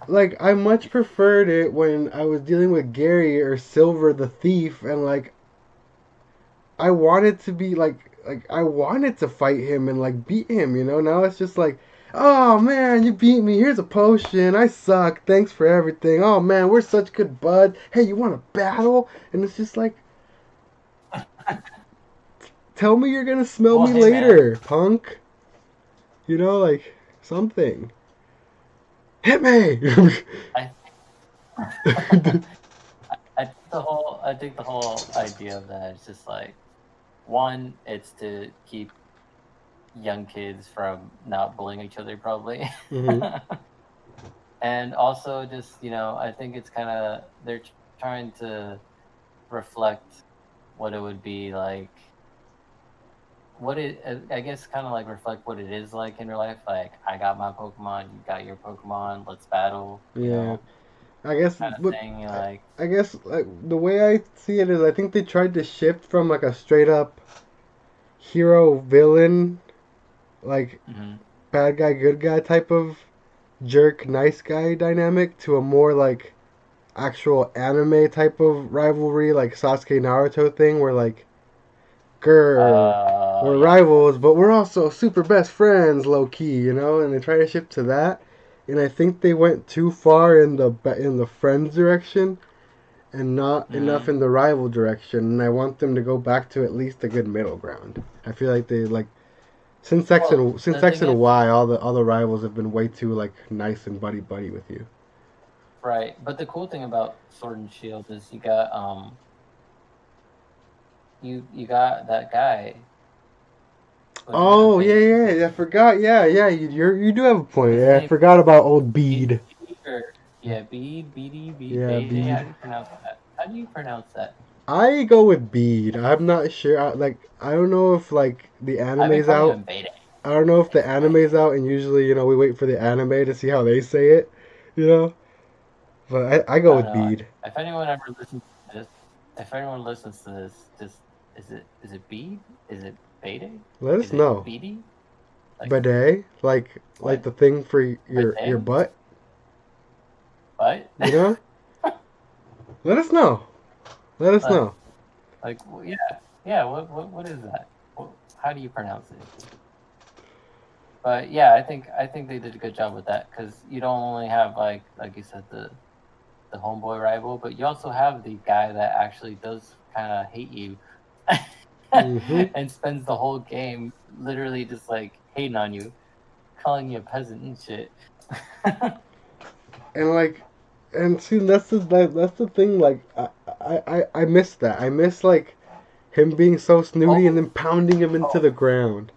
Like I much preferred it when I was dealing with Gary or Silver the Thief, and like I wanted to be like I wanted to fight him and like beat him. Now it's just like, oh man, you beat me. Here's a potion. I suck. Thanks for everything. Oh man, we're such good buds. Hey, you want to battle? And it's just like, tell me you're gonna smell Well, me hey, man. later, punk. Like something. Hit me. I I think the whole idea of that is just like, one, it's to keep young kids from not bullying each other, probably. hmm And also just, I think it's kind of, they're trying to reflect what it would be like, I guess kind of like reflect what it is like in real life. Like, I got my Pokemon, you got your Pokemon, let's battle, Yeah. I guess, kind of but thing. I, Like, I guess like the way I see it is, I think they tried to shift from like a straight up hero villain, like mhm. bad guy good guy type of jerk nice guy dynamic to a more like actual anime type of rivalry, like Sasuke Naruto thing, where like, grr, we're Yeah. rivals, but we're also super best friends, low key, you know. And they try to shift to that, and I think they went too far in the friends direction and not enough Mhm. in the rival direction. And I want them to go back to at least a good middle ground. I feel like they like Well, Since the X thing is, and Y, all the rivals have been way too like nice and buddy buddy with you. right? But the cool thing about Sword and Shield is you got you got that guy. What is it? Oh yeah, yeah, yeah, I forgot. Yeah, yeah, you do have a point. Is his Yeah, I name forgot about old Bede? Bede. Or yeah, Bede, Yeah, Bede. How Bede. do you pronounce that? How do you pronounce that? I go with Bede. I'm not sure. I don't know if like the I've been anime's calling out. him Bede. I don't know if the It's Bede. anime's out, and usually we wait for the anime to see how they say it. You know, but I go I don't with know. Bede. If anyone ever listens to this, if anyone listens to this, just is it Bede? Is it Bede? Let us Is it know. Bede? Like Bidet, like what? the thing for your Bidet? butt. What? You know, let us know. Let us like know. yeah, yeah. What is that? How do you pronounce it? But yeah, I think they did a good job with that because you don't only have like you said the homeboy rival, but you also have the guy that actually does kind of hate you Hmm. and spends the whole game literally just like hating on you, calling you a peasant and shit. And like, and see, that's the thing. Like, I miss that. I miss like him being so snooty and oh, then pounding him into oh, the ground.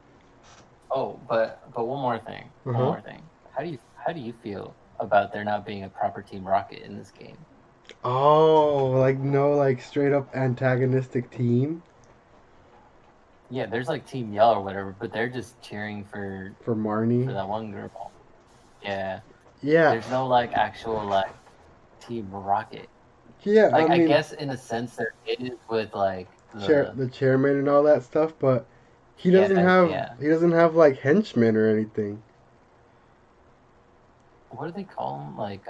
but one more thing, Uh one huh. more thing. How do you feel about there not being a proper Team Rocket in this game? Oh, like no, like straight up antagonistic team Yeah, there's like Team Yell or whatever, but they're just cheering for for Marnie. that one girl. Yeah, Yeah, there's no like actual like Team Rocket. yeah. I Like I mean, guess in a sense there is with like the the chairman and all that stuff, but yeah, yeah. he doesn't have like henchmen or anything. What do they call them? Like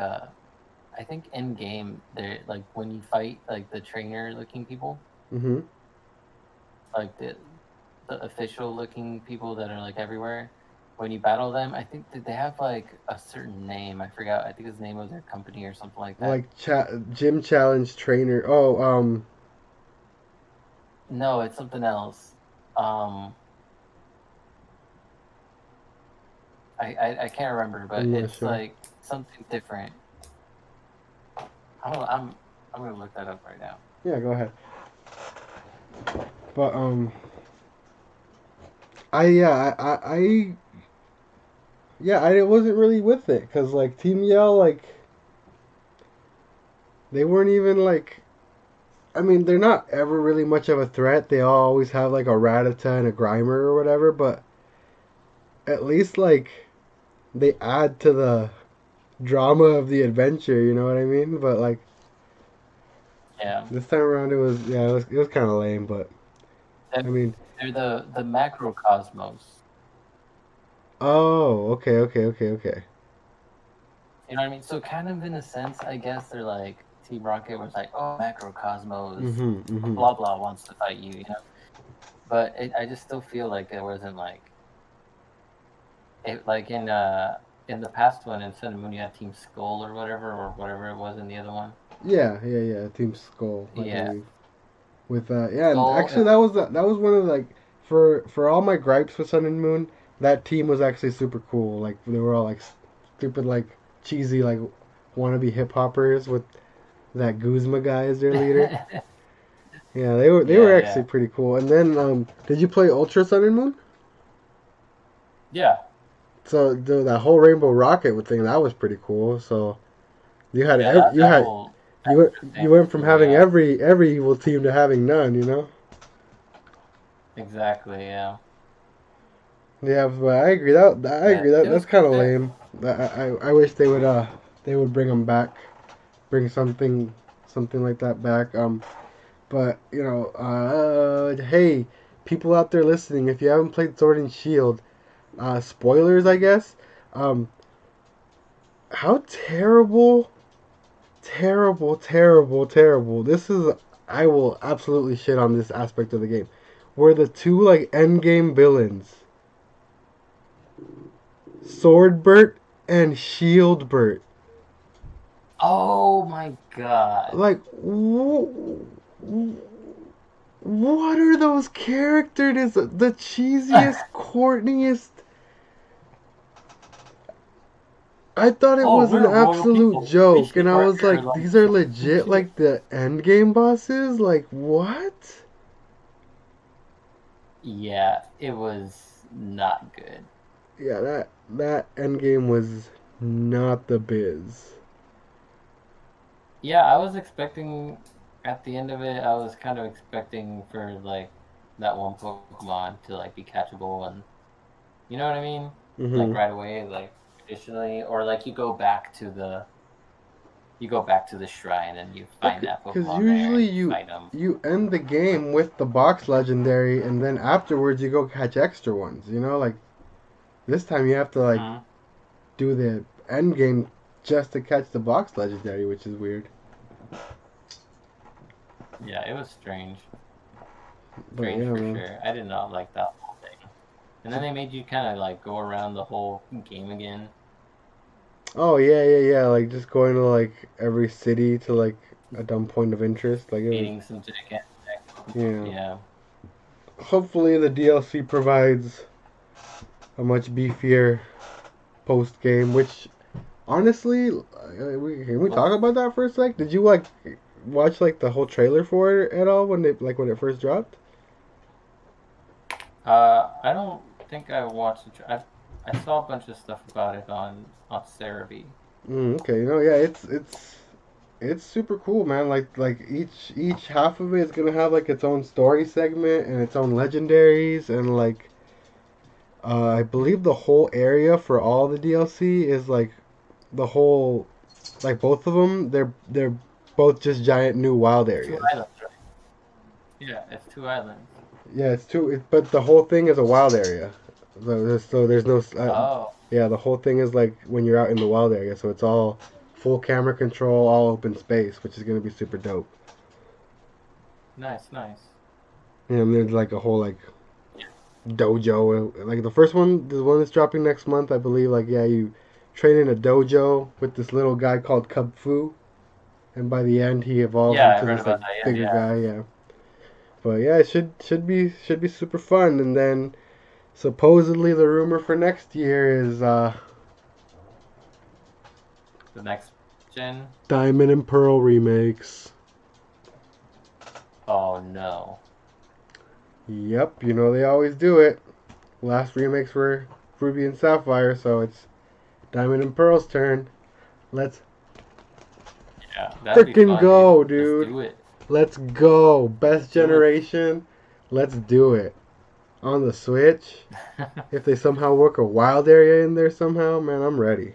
I think in game they're like when you fight like the trainer looking people, Mm-hmm. like the official looking people that are like everywhere. When you battle them, I think that they have like a certain name. I forgot. I think it's the name of their company or something like that. Like gym challenge trainer. Oh, No, it's something else. Um, I can't remember, but I'm not it's sure. like something different. I'm gonna look that up right now. Yeah, go ahead. But I yeah I yeah I wasn't really with it because like Team Yell like they weren't even like I mean they're not ever really much of a threat. They all always have like a Rattata and a Grimer or whatever, but at least like they add to the drama of the adventure. You know what I mean? But like Yeah, this time around it was kind of lame. But they're, I mean they're the macrocosmos. oh okay. You know what I mean? So kind of in a sense, I guess they're like Team Rocket was like, oh, macrocosmos, Mhm. blah blah wants to fight you, you know. But I just still feel like it wasn't like it like in the past one in Sun and Moon you had Team Skull or whatever it was in the other one. Yeah. Team Skull, I Yeah, believe. With yeah, and Skull. actually that was one of the, like for all my gripes with Sun and Moon, that team was actually super cool. Like they were all like stupid like cheesy like wannabe hip hoppers with that Guzma guy as their leader. Yeah, they were Yeah, actually yeah, pretty cool. And then did you play Ultra Sun and Moon? yeah, So that whole Rainbow Rocket thing that was pretty cool. So yeah. That you was went from cool. having Yeah, every evil team to having none. You know. exactly. Yeah, Yeah, but I agree. I agree but that it was that's kind of good. lame. I wish they would bring them back. bring something like that back. But hey, people out there listening, if you haven't played Sword and Shield, spoilers, I guess. Um, how terrible, terrible, terrible, terrible. This is. I will absolutely shit on this aspect of the game. Where the two like end game villains, Swordbert and Shieldbert. Oh my god. Like, what are those characters? The cheesiest, corniest. I thought it Oh, was an we're royal absolute people. We joke, and shape I our was hair like, like these are this. legit, like the end game bosses. Like, what? Yeah, it was not good. Yeah, that end game was not the biz. Yeah, I was expecting at the end of it, I was kind of expecting for like that one Pokemon to like be catchable and you know what I mean? Like Mm-hmm. right away, like traditionally, or like you go back to the shrine and you find that Because Pokemon there usually and you you fight them. you end the game with the box legendary, and then afterwards you go catch extra ones. Like this time you have to like Hmm. do the end game just to catch the box legendary, which is weird. Yeah, it was strange. But Strange yeah, for man. sure. I did not like that whole thing. And then they made you kind of like go around the whole game again, Oh yeah, yeah, yeah. Like just going to like every city to like a dumb point of interest. Like it was, beating some gigantic Pokemon. yeah. Yeah. Hopefully the DLC provides a much beefier post game. Which honestly, can we Well, talk about that for a sec? Did you like watch like the whole trailer for it at all when it first dropped? I don't think I watched it. I saw a bunch of stuff about it on Cerebi. Okay, yeah, it's super cool, man. Like each half of it is gonna have like its own story segment and its own legendaries and like I believe the whole area for all the DLC is like the whole like both of them. They're both just giant new wild Two areas. islands, right? Yeah, it's two islands. Yeah, it's two. But the whole thing is a wild area. So there's no. Oh, Yeah, the whole thing is like when you're out in the wild area. So it's all full camera control, all open space, which is gonna be super dope. nice, nice. And there's like a whole like dojo. Like the first one, the one that's dropping next month, I believe. Like yeah, you train in a dojo with this little guy called Kung Fu, and by the end he evolves Yeah, I into heard this like about that. Yeah, bigger yeah. guy. Yeah, but yeah, it should be super fun. And then supposedly the rumor for next year is The next gen. Diamond and Pearl remakes. Oh no. Yep, they always do it. Last remakes were Ruby and Sapphire, so it's Diamond and Pearl's turn. Let's Yeah, that'd be frickin' fun, dude. go, Let's dude. do it. Let's go. Let's Best do it. generation. Let's do it. On the Switch. If they somehow work a wild area in there somehow, man, I'm ready.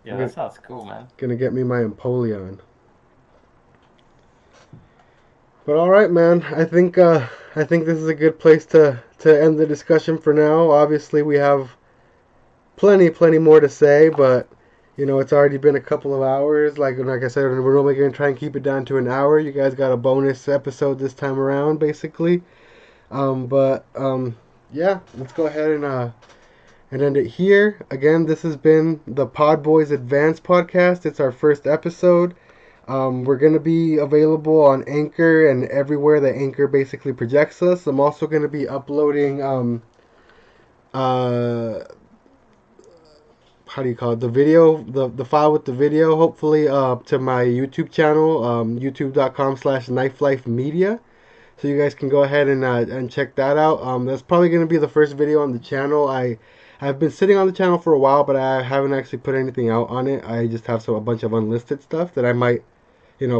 Yeah, I'm that gonna, sounds cool, man. gonna get me my Empoleon. But all right, man. I think this is a good place to end the discussion for now. Obviously, we have plenty more to say, but it's already been a couple of hours. Like I said, we're only gonna try and keep it down to an hour. You guys got a bonus episode this time around, basically. But yeah, let's go ahead and end it here. Again, this has been the Podboyz Advance podcast. It's our first episode. We're going to be available on Anchor and everywhere that Anchor basically projects us. I'm also going to be uploading, uh, how do you call it? The video, the file with the video, hopefully, to my YouTube channel, youtube.com/knifelifemedia. So you guys can go ahead and check that out. That's probably going to be the first video on the channel. I've been sitting on the channel for a while, but I haven't actually put anything out on it. I just have a bunch of unlisted stuff that I might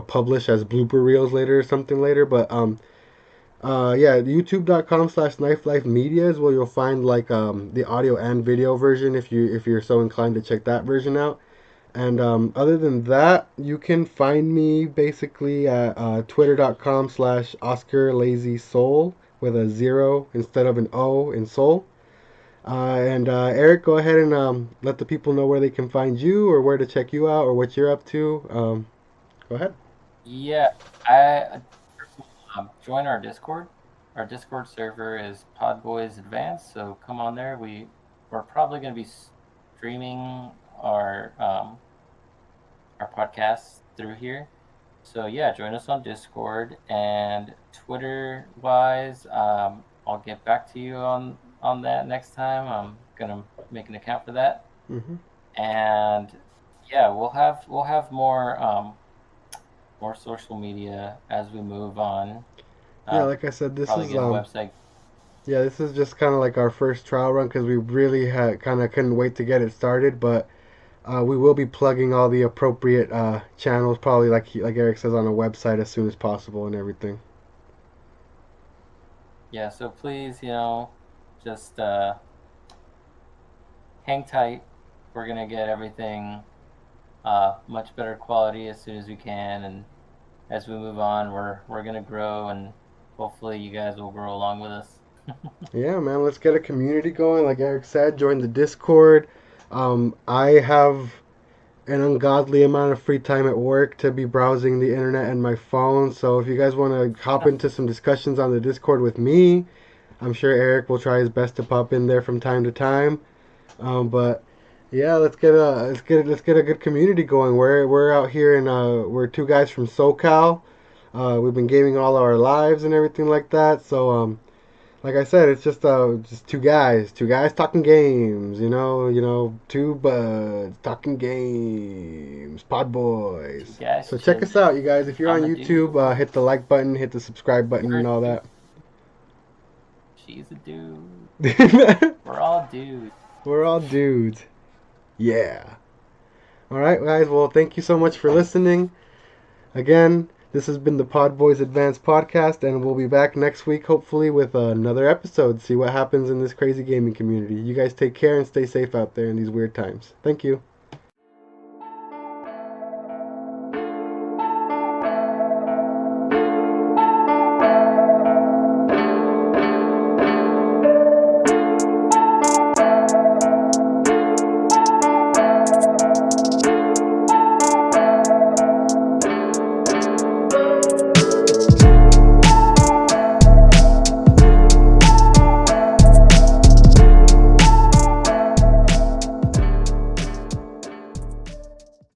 publish as blooper reels later or something later. But yeah, youtube.com/knifelifemedia is where you'll find like the audio and video version if you're so inclined to check that version out. And other than that, you can find me basically at twitter.com/ Oscar Lazy Soul with a zero instead of an O in soul. And Eric, go ahead and let the people know where they can find you or where to check you out or what you're up to. Go ahead. Yeah, I first of all, join our Discord. Our Discord server is Podboyz Advance, so come on there. We're probably going to be streaming our podcasts through here. So yeah, join us on Discord and Twitter wise. I'll get back to you on that next time. I'm gonna make an account for that, Hmm. and yeah, we'll have more social media as we move on. Yeah, Uh, like I said, this Probably is get a website. yeah, this is just kind of like our first trial run because we really had kind of couldn't wait to get it started, but we will be plugging all the appropriate channels, probably like Eric says, on a website as soon as possible and everything. Yeah, so please, just hang tight. We're gonna get everything much better quality as soon as we can, and as we move on, we're gonna grow, and hopefully you guys will grow along with us. Yeah, man, let's get a community going. Like Eric said, join the Discord. I have an ungodly amount of free time at work to be browsing the internet and my phone. So if you guys want to hop into some discussions on the Discord with me, I'm sure Eric will try his best to pop in there from time to time. But yeah, let's get a good community going. We're out here and we're two guys from SoCal. We've been gaming all our lives and everything like that. So like I said, it's just two guys talking games. Two buds talking games. Pod You boys. guys So check us chilling. out, you guys. If you're on I'm a dude. YouTube, hit the like button, hit the subscribe button, You're and a all dude. that. She's a dude. We're all dudes. We're all dudes. Yeah. All right, guys. Well, thank you so much for listening. Again, this has been the Podboyz Advance podcast, and we'll be back next week, hopefully, with another episode. See what happens in this crazy gaming community. You guys take care and stay safe out there in these weird times. Thank you.